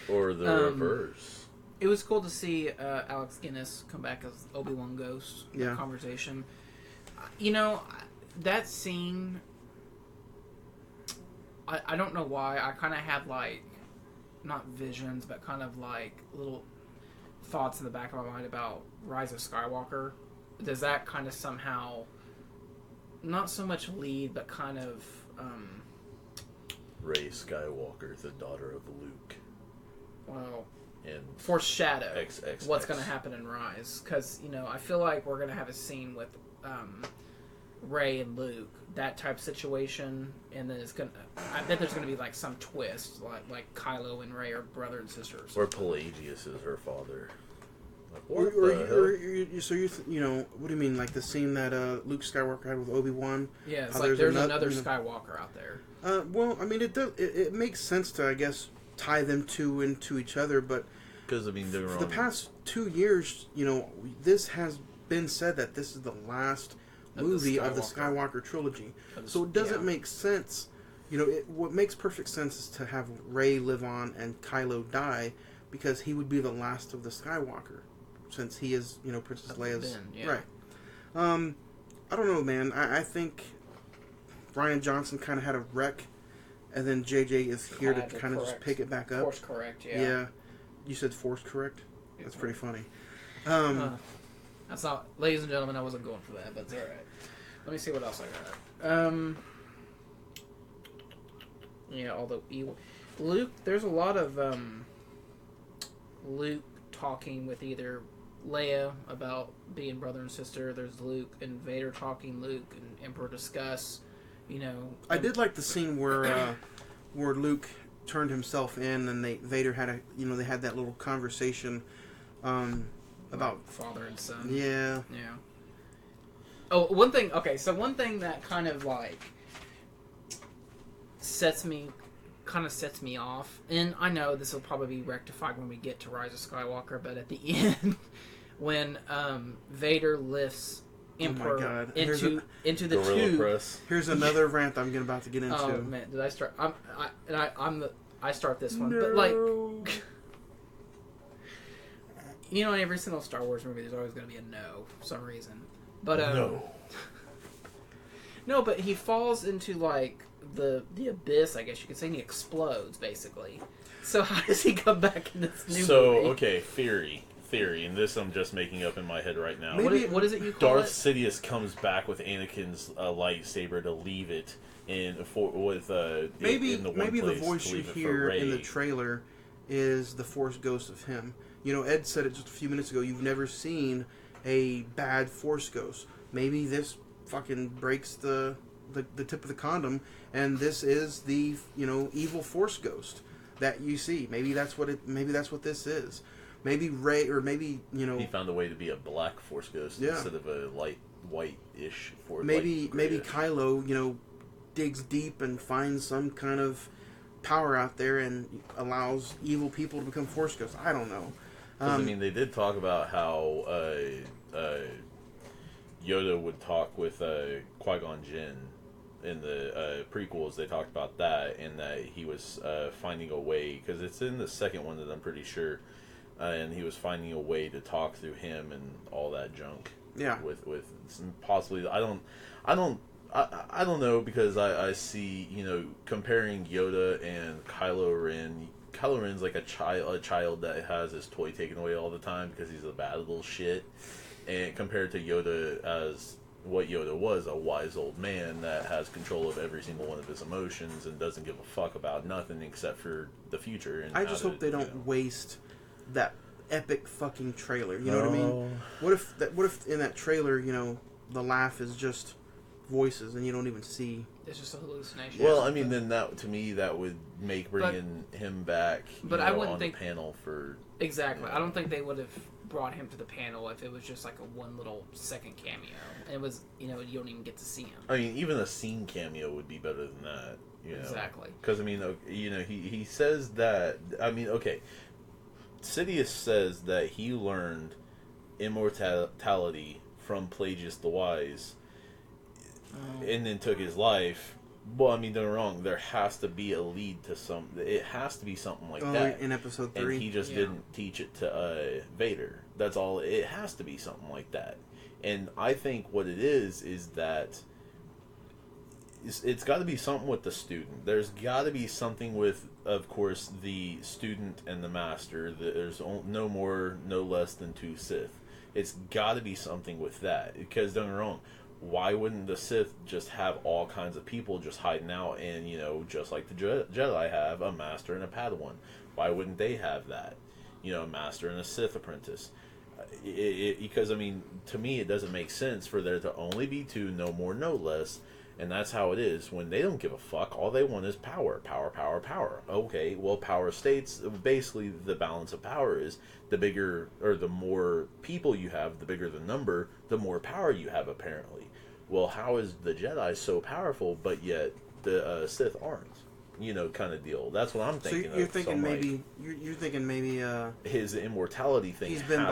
Or the reverse. It was cool to see Alex Guinness come back as Obi-Wan Ghost in the conversation. That scene, I don't know why, I kind of had, not visions, but kind of, little thoughts in the back of my mind about Rise of Skywalker. Does that kind of somehow not so much lead, but kind of Rey Skywalker, the daughter of Luke, well, and foreshadow XXX. what's going to happen in Rise. Because, you know, I feel like we're going to have a scene with Rey and Luke, that type of situation, and then I bet there's going to be like some twist, like Kylo and Rey are brother and sisters. Or Pelagius is her father. Like, Or, what or, the hell? so you know, what do you mean, like the scene that Luke Skywalker had with Obi-Wan? Yeah, it's How like there's another you know, Skywalker out there. Well, I mean, it makes sense to, I guess, tie them two into each other, but Because, I mean, they're for wrong. the past 2 years, you know, this has been said that this is the last movie of the Skywalker trilogy. So it doesn't make sense. You know, what makes perfect sense is to have Rey live on and Kylo die, because he would be the last of the Skywalker, since he is, you know, Princess Leia's... Right. I don't know, man. I think Ryan Johnson kind of had a wreck, and then JJ is here to kind of just pick it back up. Force correct, yeah. Yeah. You said force correct? That's pretty funny. That's not, ladies and gentlemen, I wasn't going for that, but it's alright. Let me see what else I got. Yeah, although Luke, there's a lot of Luke talking with either Leia about being brother and sister. There's Luke and Vader talking, Luke and Emperor discuss, you know. I did like the scene where Luke turned himself in, and Vader had they had that little conversation about father and son. Yeah. Yeah. Oh, one thing that kind of like sets me off, and I know this will probably be rectified when we get to Rise of Skywalker, but at the end, when Vader lifts Emperor into the tube. Press. Here's another rant I'm about to get into. Oh man, did I start? I start this one, but like, you know, in every single Star Wars movie, there's always going to be a no for some reason. But no, but he falls into like the abyss, I guess you could say, and he explodes basically. So how does he come back in this new movie? Okay, theory, and this I'm just making up in my head right now. What is it you call Darth it? Sidious comes back with Anakin's lightsaber to leave it in the voice you hear in the trailer is the Force ghost of him. You know, Ed said it just a few minutes ago. You've never seen a bad Force ghost. Maybe this fucking breaks the tip of the condom, and this is the evil Force ghost that you see. Maybe that's what this is. Maybe Rey, or maybe he found a way to be a black Force ghost instead of a light white-ish Force. Maybe Kylo digs deep and finds some kind of power out there and allows evil people to become Force ghosts. I don't know. I mean, they did talk about how Yoda would talk with Qui-Gon Jinn in the prequels. They talked about that, and that he was finding a way, because it's in the second one that I'm pretty sure, and he was finding a way to talk through him and all that junk. Yeah. With some possibly, I don't know, because I see, comparing Yoda and Kylo Ren. Kylo Ren's like a child that has his toy taken away all the time because he's a bad little shit, and compared to Yoda as what Yoda was, a wise old man that has control of every single one of his emotions and doesn't give a fuck about nothing except for the future. And I just hope they don't waste that epic fucking trailer. You know what I mean? What if in that trailer, the laugh is just voices and you don't even see? It's just a hallucination. Well, I mean, then that, to me, that would make bringing him back I wouldn't on think, the panel for... Exactly. I don't think they would have brought him to the panel if it was just like a one little second cameo. It was, you don't even get to see him. I mean, even a scene cameo would be better than that. Exactly. Because, I mean, he says that... I mean, okay. Sidious says that he learned immortality from Pelagius the Wise... and then took his life. Well, I mean, don't get me wrong. There has to be a lead to some. It has to be something like that in episode 3. And he just didn't teach it to Vader. That's all. It has to be something like that. And I think what it is that it's got to be something with the student. There's got to be something with, of course, the student and the master. There's no more, no less than 2 Sith. It's got to be something with that, because don't get me wrong. why wouldn't the Sith just have all kinds of people just hiding out and, just like the Jedi have a master and a Padawan? Why wouldn't they have that? A master and a Sith apprentice. Because, to me, it doesn't make sense for there to only be two, no more, no less. And that's how it is when they don't give a fuck. All they want is power, power, power, power. Okay, well, power states, basically the balance of power is the bigger, or the more people you have, the bigger the number, the more power you have, apparently. Well, how is the Jedi so powerful, but yet the Sith aren't? Kind of deal. That's what I'm thinking. So you're thinking maybe you're thinking maybe his immortality thing. He's been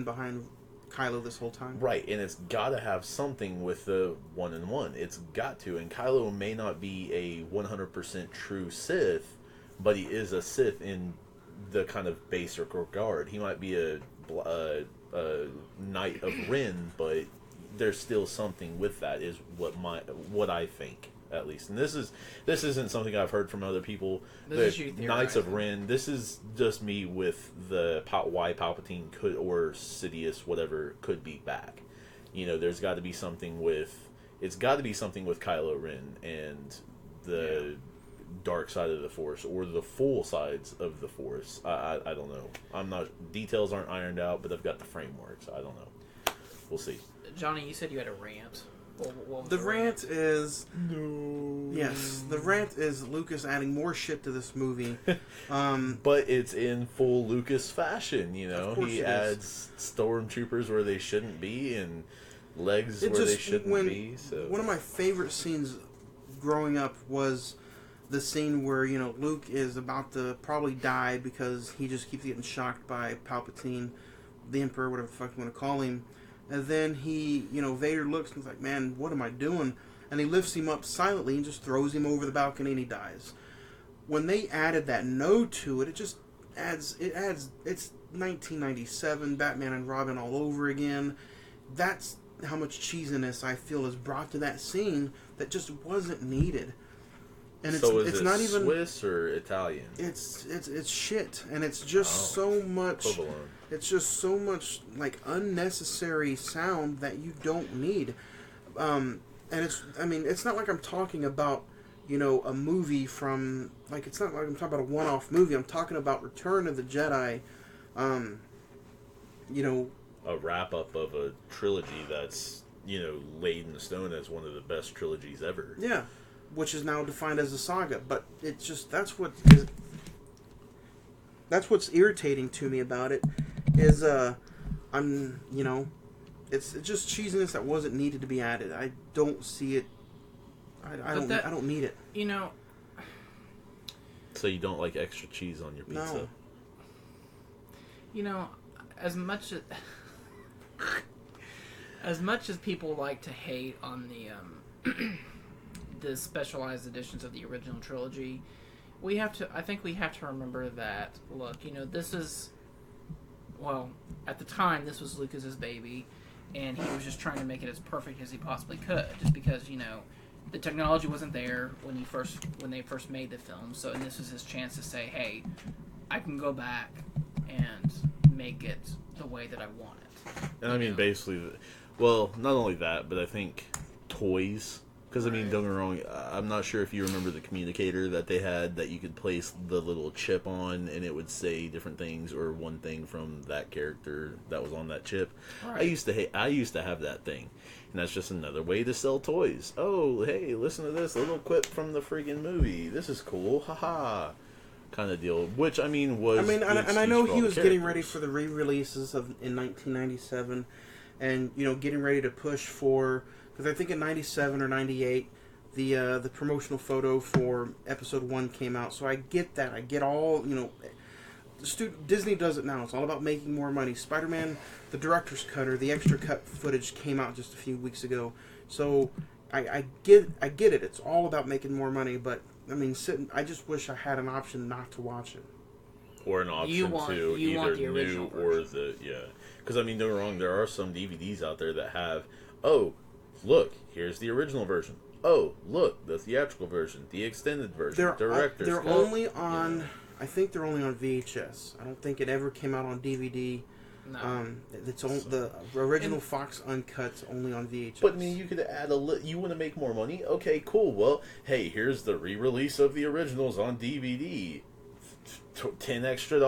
behind Kylo this whole time. Right, and it's got to have something with the 1-in-1. It's got to. And Kylo may not be a 100% true Sith, but he is a Sith in the kind of basic regard. He might be a Knight of Ren, but there's still something with that, is what I think, at least. And this isn't something I've heard from other people. This the is you Knights of theorizing. Ren. This is just me with the why Palpatine could, or Sidious, whatever, could be back. There's got to be something with. It's got to be something with Kylo Ren and the dark side of the Force, or the full sides of the Force. I don't know. I'm not. Details aren't ironed out, but I've got the framework, so I don't know. We'll see. Johnny, you said you had a rant. What was The rant is yes. The rant is Lucas adding more shit to this movie. But it's in full Lucas fashion, Of course He it adds stormtroopers where they shouldn't be and legs where they shouldn't be. So one of my favorite scenes growing up was the scene where Luke is about to probably die because he just keeps getting shocked by Palpatine, the Emperor, whatever the fuck you want to call him. And then Vader looks and he's like, man, what am I doing? And he lifts him up silently and just throws him over the balcony and he dies. When they added that no to it, it's 1997, Batman and Robin all over again. That's how much cheesiness I feel is brought to that scene that just wasn't needed. And it's not even Swiss or Italian. It's shit, and it's just so much. Provolone. It's just so much like unnecessary sound that you don't need. And it's not like I'm talking about a movie from it's not like I'm talking about a one-off movie. I'm talking about Return of the Jedi. A wrap up of a trilogy that's laid in stone as one of the best trilogies ever. Yeah. Which is now defined as a saga, but it's just that's what's irritating to me about it is it's just cheesiness that wasn't needed to be added. I don't see it. I don't need it. So you don't like extra cheese on your pizza? No. As much as people like to hate on the specialized editions of the original trilogy, I think we have to remember that, look, this is, well, at the time, this was Lucas's baby, and he was just trying to make it as perfect as he possibly could, just because, the technology wasn't there when they first made the film, and this was his chance to say, hey, I can go back and make it the way that I want it. And basically, well, not only that, but I think toys. Because, don't get me wrong, I'm not sure if you remember the communicator that they had that you could place the little chip on and it would say different things or one thing from that character that was on that chip. Right. I used to have that thing. And that's just another way to sell toys. Oh, hey, listen to this little quip from the friggin' movie. This is cool. Haha. Kind of deal. Which, was... and I know he was getting ready for the re-releases in 1997 and, getting ready to push for... Because I think in 97 or 98, the promotional photo for Episode 1 came out. So I get that. I get all, Disney does it now. It's all about making more money. Spider-Man, the director's cut or the extra cut footage came out just a few weeks ago. So I get it. It's all about making more money. But, I just wish I had an option not to watch it. Or an option to either new or the... Yeah. Because, don't get me wrong, there are some DVDs out there that have... Oh... Look, here's the original version. Oh, look, the theatrical version, the extended version, director's They're cut. only on... I think they're only on VHS. I don't think it ever came out on DVD. No. It's on the original Fox Uncut's only on VHS. But I mean, you could add you want to make more money? Okay, cool. Well, hey, here's the re-release of the originals on DVD. $10 extra.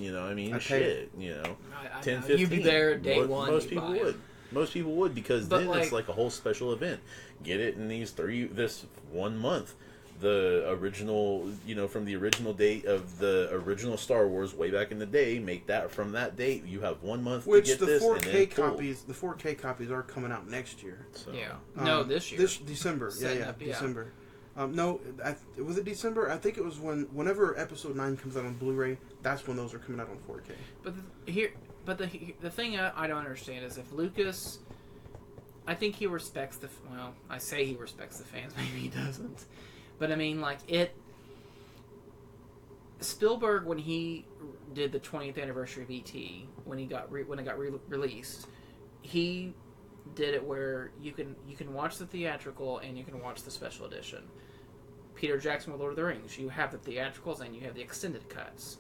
You know, I mean, shit. You know, I 10, know. 15. You'd be there day one. Most people buy 'em. would. Most people would, because But, then like, it's like a whole special event. Get it in this 1 month. The original, you know, from the original date of the original Star Wars way back in the day, make that from that date. You have 1 month which to get the this. 4K and then copies, the 4K copies are coming out next year. So, Yeah. No, this year. This December. Setting up, yeah. December. No, was it December? I think it was whenever Episode 9 comes out on Blu-ray. That's when those are coming out on 4K. But the thing I don't understand is if Lucas, I think he respects well, I say he respects the fans, maybe he doesn't. But I mean, like, Spielberg, when he did the 20th anniversary of E.T., when it got released, he did it where you can watch the theatrical and you can watch the special edition. Peter Jackson with Lord of the Rings, you have the theatricals and you have the extended cuts.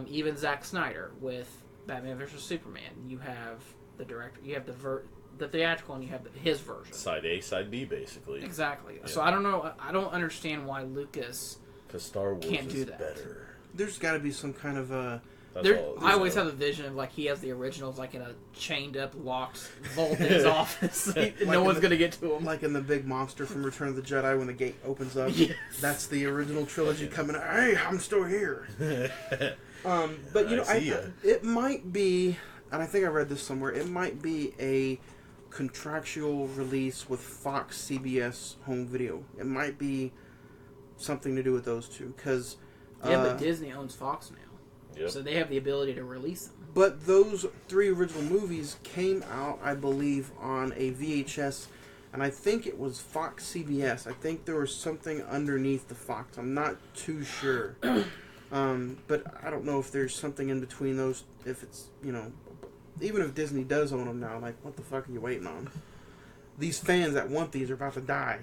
Even Zack Snyder with Batman vs Superman, you have the director, you have the theatrical, and you have his version. Side A, side B, basically. Exactly. Yeah. So I don't know. I don't understand why Lucas Because Star Wars can't do is that. better. There's got to be some kind of I always have a vision of like he has the originals like in a chained up, locked vault in his office. No one's gonna get to him. like in the big monster from Return of the Jedi when the gate opens up. Yes. That's the original trilogy coming out. Hey, I'm still here. But you know, it might be, and I think I read this somewhere. It might be a contractual release with Fox, CBS, home video. It might be something to do with those two, because but Disney owns Fox now, Yep. so they have the ability to release them. But those 3 original movies came out, I believe, on a VHS, and I think it was Fox CBS. I think there was something underneath the Fox. I'm not too sure. But I don't know if there's something in between those, if it's, you know, even if Disney does own them now, like, what the fuck are you waiting on? These fans that want these are about to die.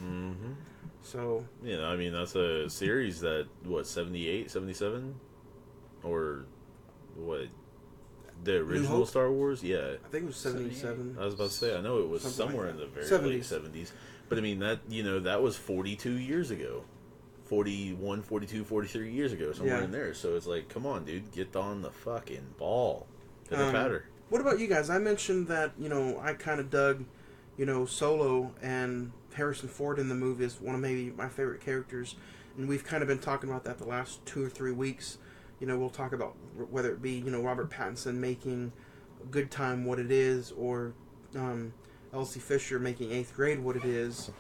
Mm-hmm. So... You know, I mean, that's a series that, 78, 77? Or, what, the original Hope? Star Wars? Yeah. I think it was 77. I was about to say, I know it was Something somewhere like in the that. very late 70s. But I mean, that, you know, that was 42 years ago. 41, 42, 43 years ago, somewhere in there. So it's like, come on, dude, get on the fucking ball. Pitter patter. What about you guys? I mentioned that, you know, I kind of dug, you know, Solo, and Harrison Ford in the movie is one of maybe my favorite characters. And we've kind of been talking about that the last 2 or 3 weeks. You know, we'll talk about whether it be, you know, Robert Pattinson making Good Time what it is, or Elsie Fisher making 8th Grade what it is.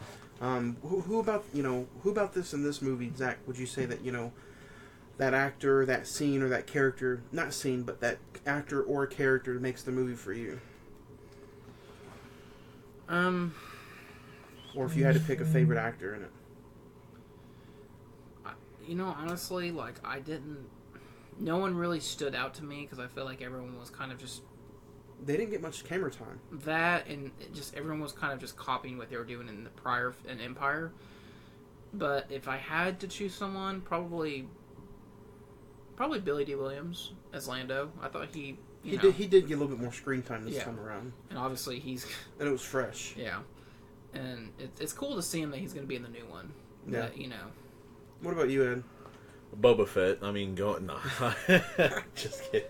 Who about this in this movie, Zach, would you say that, you know, that actor, that scene, or that character, not scene, but that actor or character makes the movie for you? Or if you had to pick a favorite actor in it. You know, honestly, like, no one really stood out to me, because I feel like everyone was kind of just... They didn't get much camera time. That, and just everyone was kind of just copying what they were doing in the prior in Empire. But if I had to choose someone, probably Billy D. Williams as Lando. I thought he did get a little bit more screen time this time around. And obviously he's... And it was fresh. Yeah. And it's cool to see him that he's going to be in the new one. Yeah. But, you know. What about you, Ed? Boba Fett. I mean, just kidding.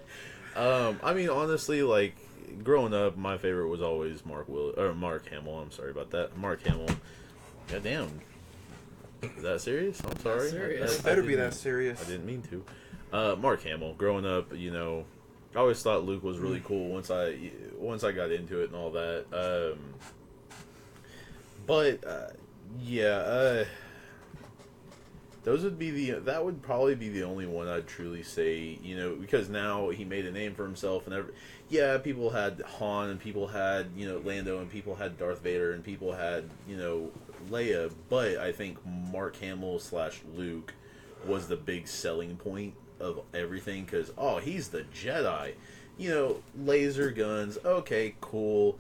I mean, honestly, like, growing up, my favorite was always Mark Hamill. I'm sorry about that. Mark Hamill. God damn. Is that serious? I'm sorry. Serious. It better be that serious. I didn't mean to. Mark Hamill. Growing up, you know, I always thought Luke was really cool once I got into it and all that. That would probably be the only one I'd truly say, you know, because now he made a name for himself, and people had Han, and people had, you know, Lando, and people had Darth Vader, and people had, you know, Leia, but I think Mark Hamill / Luke was the big selling point of everything, because, he's the Jedi, you know, laser guns, okay, cool,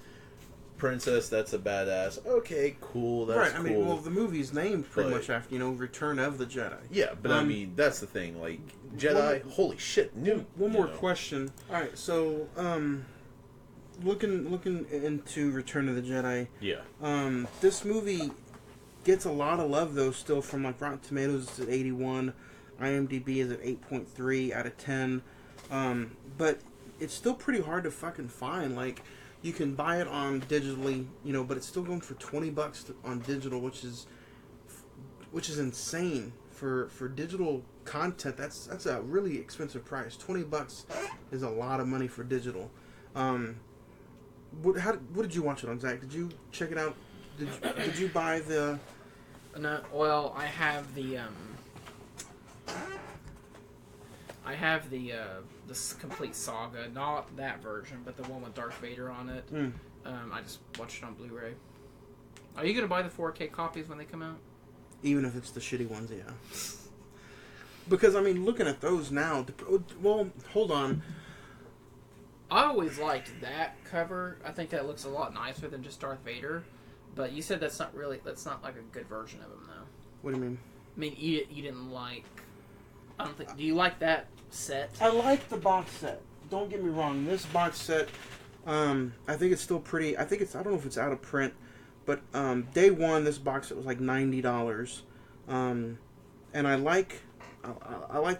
princess, that's a badass. Okay, cool, that's right. I cool. mean, well, the movie's named pretty But- much after Return of the Jedi. Yeah, but I mean, that's the thing. Like, Jedi, holy shit, new. One more question. All right, so looking into Return of the Jedi. Yeah. This movie gets a lot of love though, still from like Rotten Tomatoes. It's at 81, IMDb is at 8.3 out of 10. But it's still pretty hard to fucking find. Like, you can buy it on digitally, but it's still going for $20 on digital, which is insane for digital content. That's a really expensive price. $20 is a lot of money for digital. What did you watch it on, Zach? Did you check it out? Did you buy the? No, well, I have the this complete saga, not that version, but the one with Darth Vader on it. I just watched it on Blu-ray. Are you gonna buy the 4K copies when they come out? Even if it's the shitty ones, yeah. Because I mean, looking at those now, well, hold on. I always liked that cover. I think that looks a lot nicer than just Darth Vader. But you said that's not like a good version of him, though. What do you mean? I mean, you didn't like. I don't think. Do you like that set? I like the box set. Don't get me wrong. This box set, I think it's still pretty. I don't know if it's out of print, but day one, this box set was like $90. And I like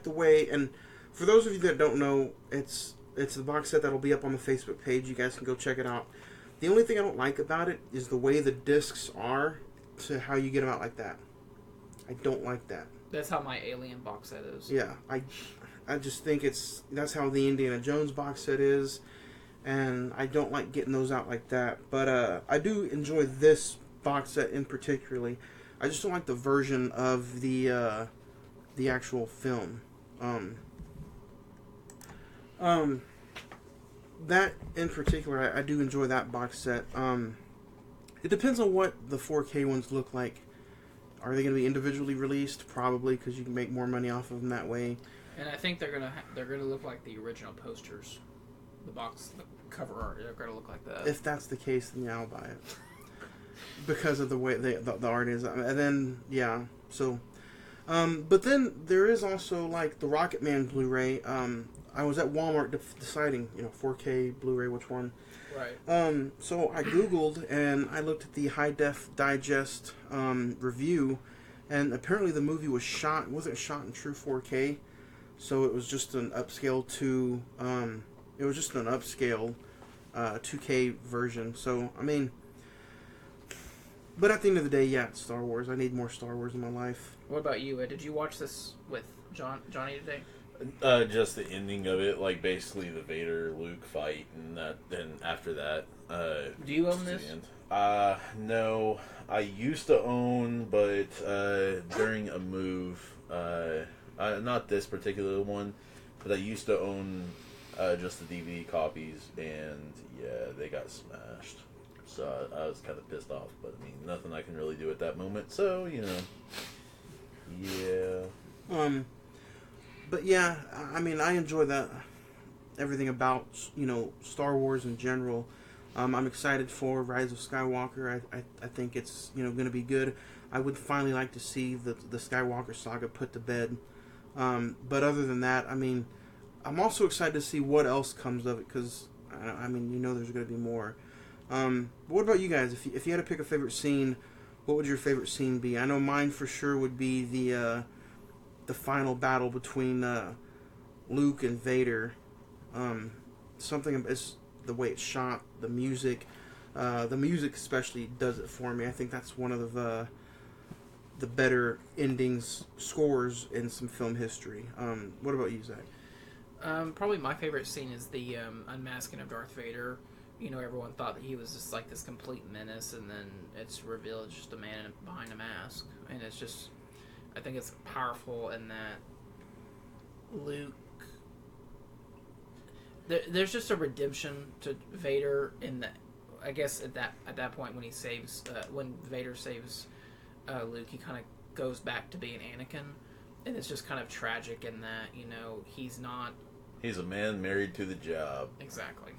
the way. And for those of you that don't know, it's the box set that'll be up on the Facebook page. You guys can go check it out. The only thing I don't like about it is the way the discs are to how you get them out like that. I don't like that. That's how my Alien box set is. Yeah, I just think that's how the Indiana Jones box set is, and I don't like getting those out like that. But I do enjoy this box set in particularly. I just don't like the version of the actual film. That in particular, I do enjoy that box set. It depends on what the 4K ones look like. Are they going to be individually released? Probably, because you can make more money off of them that way. And I think they're gonna look like the original posters. The cover art, they're gonna look like that. If that's the case, then yeah, I'll buy it because of the way the art is. And then yeah, so. But then there is also like the Rocket Man Blu-ray. I was at Walmart deciding, 4K Blu-ray, which one. Right. So I Googled and I looked at the High Def Digest review, and apparently the movie wasn't shot in true 4K, so it was just an upscale 2K version. So I mean, but at the end of the day, yeah, it's Star Wars. I need more Star Wars in my life. What about you? Did you watch this with Johnny today? Just the ending of it, like basically the Vader Luke fight, and then after that. Do you own this? No, I used to own, but during a move, not this particular one, but I used to own just the DVD copies, and yeah, they got smashed. So I was kind of pissed off, but I mean, nothing I can really do at that moment. So yeah. But yeah, I mean, I enjoy everything about Star Wars in general. I'm excited for Rise of Skywalker. I think it's going to be good. I would finally like to see the Skywalker saga put to bed. But other than that, I mean, I'm also excited to see what else comes of it, because I mean, there's going to be more. But what about you guys? If you had to pick a favorite scene, what would your favorite scene be? I know mine for sure would be the final battle between Luke and Vader. Something is the way it's shot, the music especially does it for me. I think that's one of the better endings scores in some film history. What about you, Zach? Probably my favorite scene is the unmasking of Darth Vader. Everyone thought that he was just like this complete menace, and then it's revealed it's just a man behind a mask, and it's just. I think it's powerful in that Luke. There's just a redemption to Vader in that. I guess at that point when when Vader saves Luke, he kind of goes back to being Anakin, and it's just kind of tragic in that he's not. He's a man married to the job. Exactly.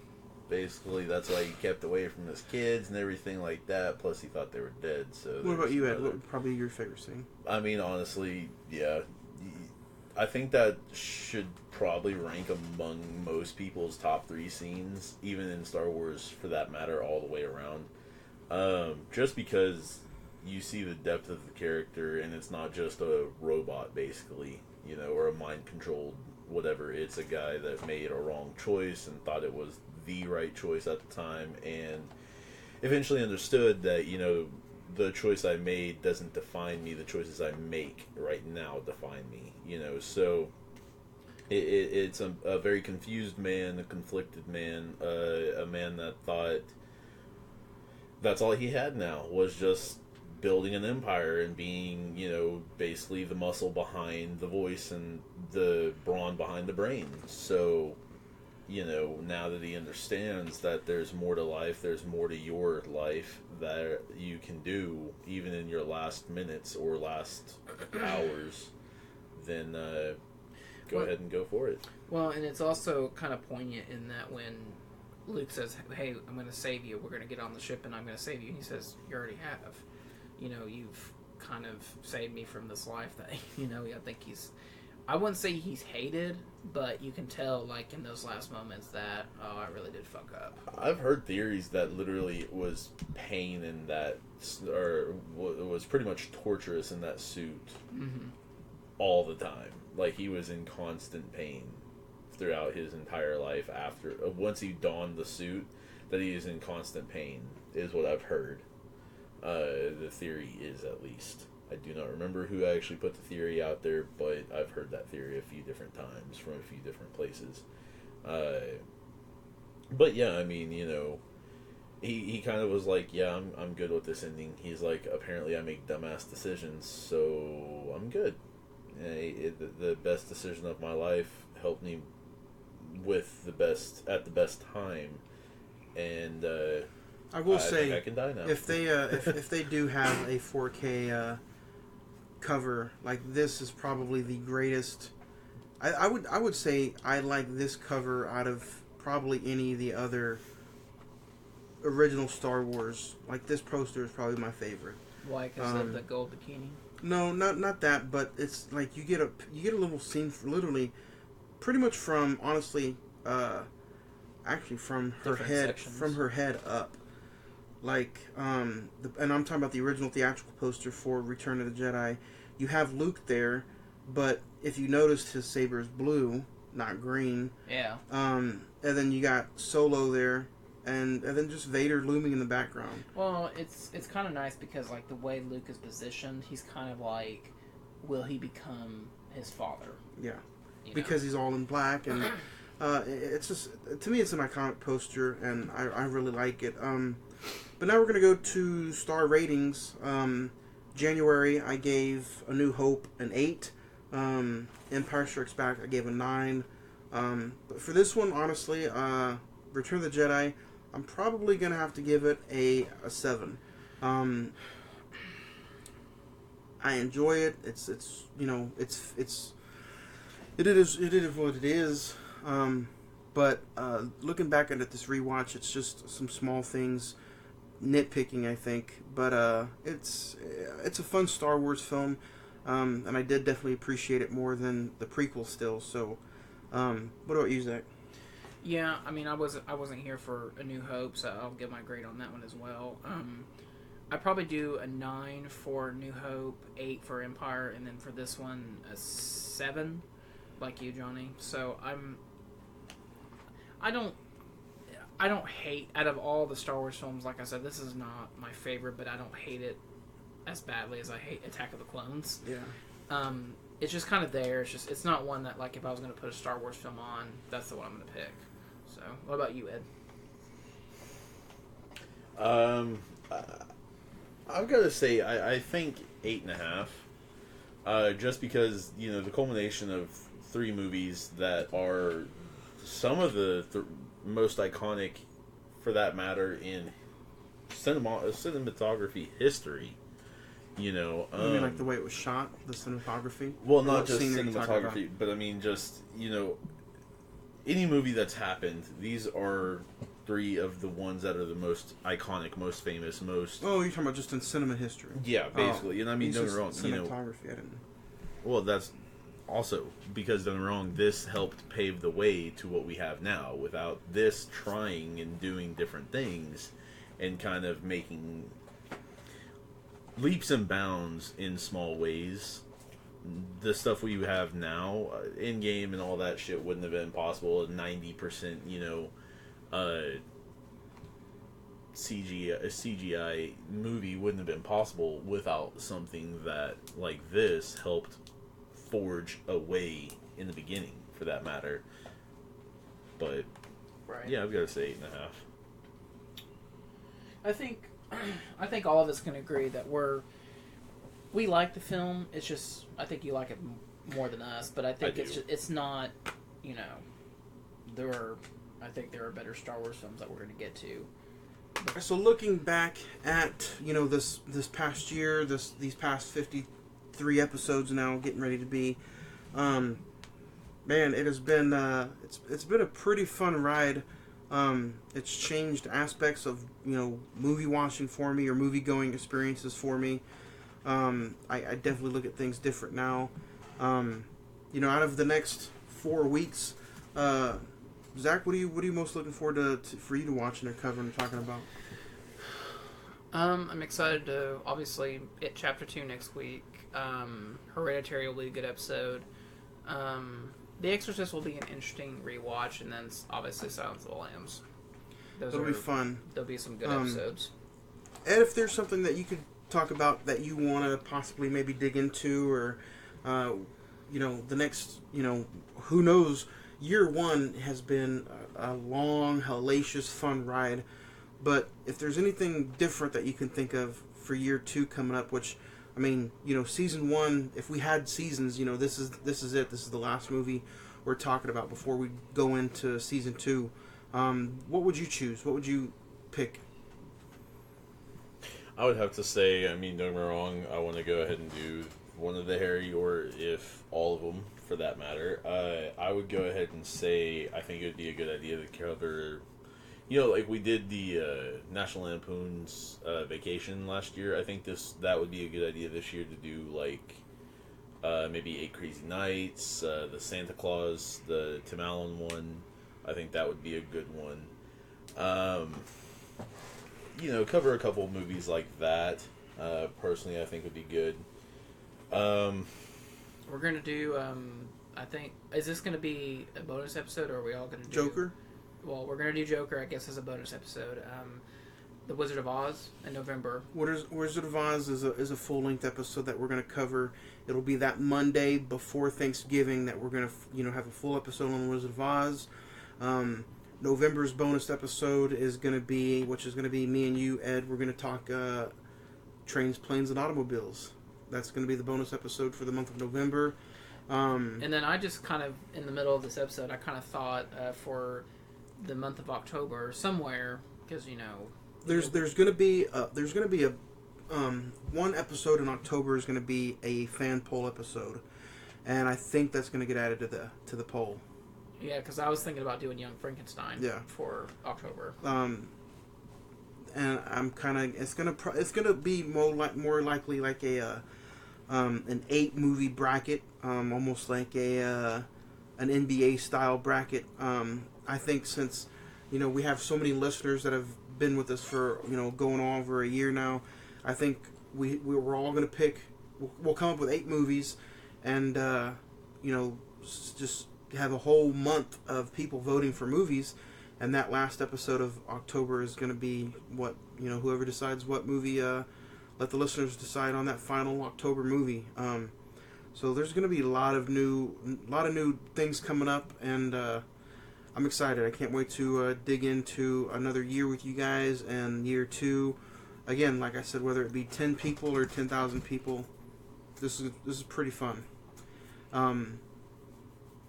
Basically, that's why he kept away from his kids and everything like that. Plus, he thought they were dead. So, what about you, Ed? What would probably your favorite scene? I mean, honestly, yeah. I think that should probably rank among most people's top 3 scenes, even in Star Wars, for that matter, all the way around. Just because you see the depth of the character, and it's not just a robot, basically, you know, or a mind-controlled whatever. It's a guy that made a wrong choice and thought it was the right choice at the time, and eventually understood that, you know, the choice I made doesn't define me. The choices I make right now define me, you know. So it's a very confused man, a conflicted man, a man that thought that's all he had now was just building an empire and being, you know, basically the muscle behind the voice and the brawn behind the brain. So, you know, now that he understands that there's more to life, there's more to your life that you can do, even in your last minutes or last hours, then go ahead and go for it. Well, and it's also kind of poignant in that when Luke says, "Hey, I'm going to save you. We're going to get on the ship and I'm going to save you," and he says, "You already have. You know, you've kind of saved me from this life that," you know, I think I wouldn't say he's hated, but you can tell, like, in those last moments that, oh, I really did fuck up. I've heard theories that literally it was pain in that, or it was pretty much torturous in that suit all the time. Like, he was in constant pain throughout his entire life after, once he donned the suit, that he is in constant pain, is what I've heard. The theory is, at least. I do not remember who actually put the theory out there, but I've heard that theory a few different times from a few different places. But yeah, I mean, you know, he kind of was like, yeah, I'm good with this ending. He's like, apparently I make dumbass decisions, so I'm good. The best decision of my life helped me with the best at the best time, and I will say, think I can die now. if they if they do have a 4K cover, like, this is probably the greatest. I would say I like this cover out of probably any of the other original Star Wars. Like, this poster is probably my favorite. Why? Because of the gold bikini? No, not that, but it's like you get a little scene literally pretty much from, honestly, actually from her Different head sections. from her head up. Like, and I'm talking about the original theatrical poster for Return of the Jedi. You have Luke there, but if you noticed, his saber is blue, not green. Yeah. And then you got Solo there, and then just Vader looming in the background. Well, it's kind of nice because, like, the way Luke is positioned, he's kind of like, will he become his father? Yeah, You because he's all in black, and it's just, to me, it's an iconic poster, and I really like it. But now we're going to go to star ratings. January, I gave A New Hope an 8. Empire Strikes Back, I gave a 9. But for this one, honestly, Return of the Jedi, I'm probably going to have to give it a 7. I enjoy it. It is what it is. But looking back at it, this rewatch, it's just some small things, nitpicking, I think. But it's a fun Star Wars film, and I did definitely appreciate it more than the prequel still. So, what about you, Zach? Yeah, I mean, I wasn't here for A New Hope, so I'll give my grade on that one as well. I'd probably do a 9 for New Hope, 8 for Empire, and then for this one, a 7, like you, Johnny. So I don't hate, out of all the Star Wars films, like I said, this is not my favorite, but I don't hate it as badly as I hate Attack of the Clones. Yeah. It's just kind of there. It's not one that, like, if I was going to put a Star Wars film on, that's the one I'm going to pick. So, what about you, Ed? I've got to say, I think 8.5. Just because, you know, the culmination of 3 movies that are some of the most iconic, for that matter, in cinematography history. You know, You mean like the way it was shot, the cinematography? Well, Or not what just scene are you talking cinematography, but I mean just, you know, any movie that's happened, these are 3 of the ones that are the most iconic, most famous, most... Oh, you're talking about just in cinema history. Yeah, basically. And I mean, don't get me wrong, cinematography, I didn't... Well, that's also because, don't get me wrong, this helped pave the way to what we have now. Without this trying and doing different things and kind of making leaps and bounds in small ways, the stuff we have now, in game and all that shit, wouldn't have been possible. 90%, CGI movie wouldn't have been possible without something that, like this, helped forge a way in the beginning, for that matter. But, Right. yeah, I've got to say 8.5. I think all of us can agree that we like the film. It's just I think you like it more than us, but I think it's not. I think there are better Star Wars films that we're going to get to. So looking back at this past year, these past 53 episodes now, getting ready to be, man, it has been it's been a pretty fun ride. It's changed aspects of movie watching for me, or movie going experiences for me. I definitely look at things different now. Out of the next 4 weeks, Zach, what are you most looking forward for you to watch and covering and talking about? I'm excited to obviously hit Chapter 2 next week. Hereditary will be a good episode. The Exorcist will be an interesting rewatch, and then obviously Silence of the Lambs. That'll be fun. There'll be some good episodes. Ed, if there's something that you could talk about that you want to possibly maybe dig into, or the next, who knows, year 1 has been a long, hellacious, fun ride. But if there's anything different that you can think of for year 2 coming up, which, I mean, season 1, if we had seasons, this is it. This is the last movie we're talking about before we go into season 2. What would you choose? What would you pick? I would have to say, I mean, don't get me wrong, I want to go ahead and do one of the Harry, or if all of them, for that matter. I would go ahead and say I think it would be a good idea to cover, like we did the National Lampoon's Vacation last year. I think that would be a good idea this year to do, like, maybe 8 Crazy Nights, the Santa Claus, the Tim Allen one. I think that would be a good one. Cover a couple of movies like that. Personally, I think would be good. We're going to do, I think, is this going to be a bonus episode, or are we all going to do... Joker? Well, we're going to do Joker, I guess, as a bonus episode. The Wizard of Oz in November. Wizard of Oz is a full-length episode that we're going to cover. It'll be that Monday before Thanksgiving that we're going to have a full episode on the Wizard of Oz. November's bonus episode is going to be me and you, Ed. We're going to talk trains, planes, and automobiles. That's going to be the bonus episode for the month of November. And then I just kind of, in the middle of this episode, I kind of thought for the month of October somewhere, because there's going to be a one episode in October is going to be a fan poll episode, and I think that's going to get added to the poll. Yeah, because I was thinking about doing Young Frankenstein for October. And I'm kind of it's gonna be more likely like an 8 movie bracket, almost like an NBA style bracket. I think since we have so many listeners that have been with us for going on over a year now, I think we're all gonna pick. We'll come up with 8 movies, and just have a whole month of people voting for movies. And that last episode of October is going to be what, whoever decides what movie, let the listeners decide on that final October movie. So there's going to be a lot of new things coming up, and I'm excited. I can't wait to dig into another year with you guys, and year 2. Again, like I said, whether it be 10 people or 10,000 people, this is pretty fun.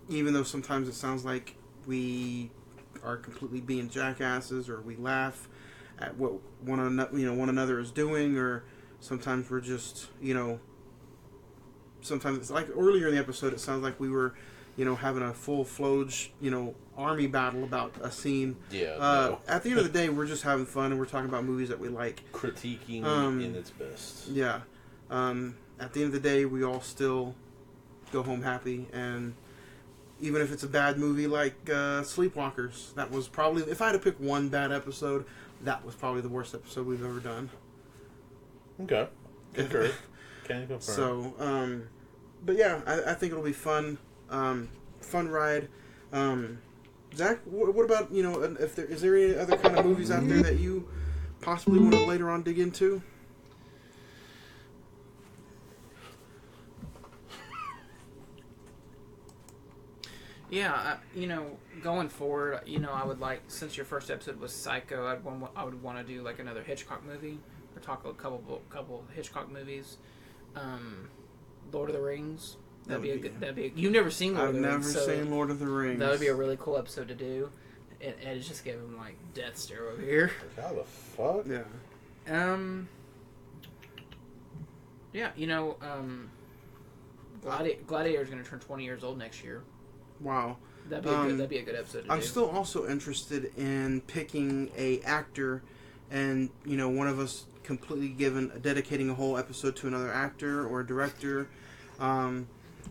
Even though sometimes it sounds like we are completely being jackasses, or we laugh at what one another is doing, or sometimes we're just sometimes it's like earlier in the episode it sounds like we were having a full-fledged, army battle about a scene. Yeah. No. At the end of the day, we're just having fun, and we're talking about movies that we like. Critiquing in its best. Yeah. At the end of the day, we all still go home happy, and even if it's a bad movie like Sleepwalkers, that was probably, if I had to pick one bad episode, that was probably the worst episode we've ever done. Okay. Concur. Can confirm. So, but yeah, I think it'll be fun. Fun ride. Zach, what about, is there any other kind of movies out there that you possibly want to later on dig into? Yeah, going forward, I would like, since your first episode was Psycho, I would want to do like another Hitchcock movie, or talk a couple Hitchcock movies. Lord of the Rings. You've never seen Lord of the Rings. I've never seen Lord of the Rings. That would be a really cool episode to do. And just give him like death stare over here. How the fuck? Yeah. Yeah, Gladiator's going to turn 20 years old next year. Wow. That'd be a good episode to do. I'm still also interested in picking a actor, and one of us completely dedicating a whole episode to another actor or director.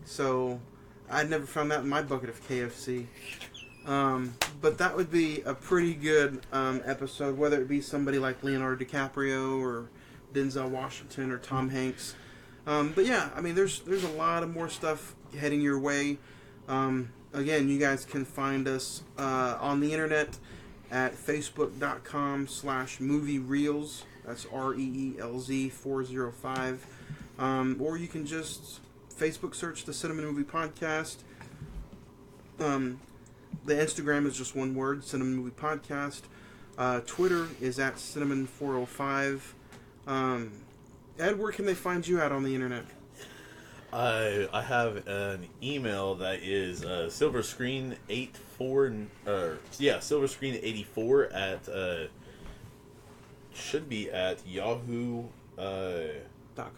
So I'd never found that in my bucket of KFC. But that would be a pretty good episode, whether it be somebody like Leonardo DiCaprio or Denzel Washington or Tom Hanks. But yeah, there's a lot of more stuff heading your way. Again, you guys can find us on the internet at facebook.com/moviereels. That's REELZ 405. Or you can just Facebook search the Cine-Men Movie Podcast. The Instagram is just one word, Cine-Men Movie Podcast. Twitter is at Cine-Men 405. Ed, where can they find you out on the internet? I have an email that is silverscreen84 at should be at Yahoo.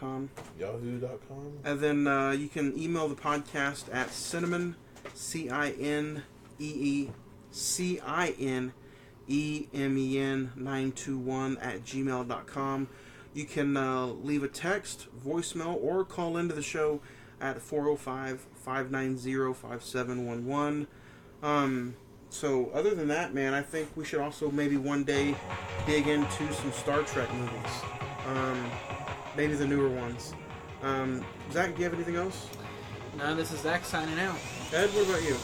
.com. Yahoo.com. And then you can email the podcast at Cine-Men, CINEECINEMEN921 at gmail.com. You can leave a text, voicemail, or call into the show at 405-590-5711. So other than that, man, I think we should also maybe one day dig into some Star Trek movies. Maybe the newer ones. Zach, do you have anything else? No, this is Zach signing out. Ed, what about you?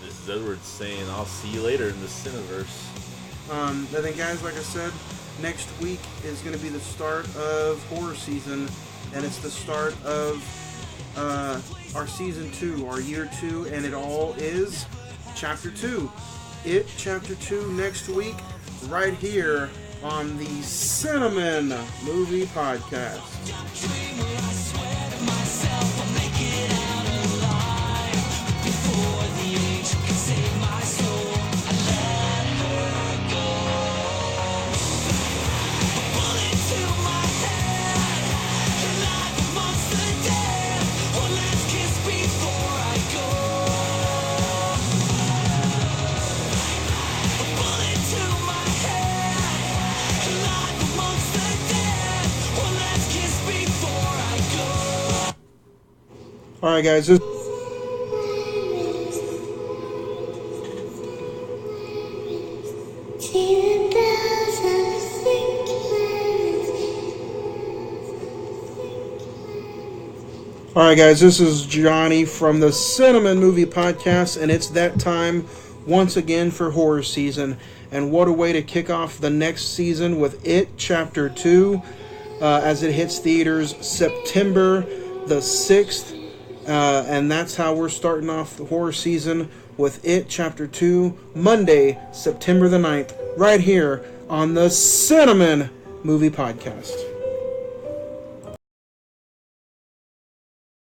This is Edward saying I'll see you later in the Cineverse. And then, guys, like I said, next week is going to be the start of horror season, and it's the start of our season 2, our year 2, and it all is chapter 2. It chapter 2 next week, right here on the Cine-Men Movie Podcast. All right, guys. This is Johnny from the Cine-Men Movie Podcast, and it's that time once again for horror season. And what a way to kick off the next season with It Chapter 2 as it hits theaters September the 6th. And that's how we're starting off the horror season with It Chapter 2, Monday, September the 9th, right here on the Cine-Men Movie Podcast.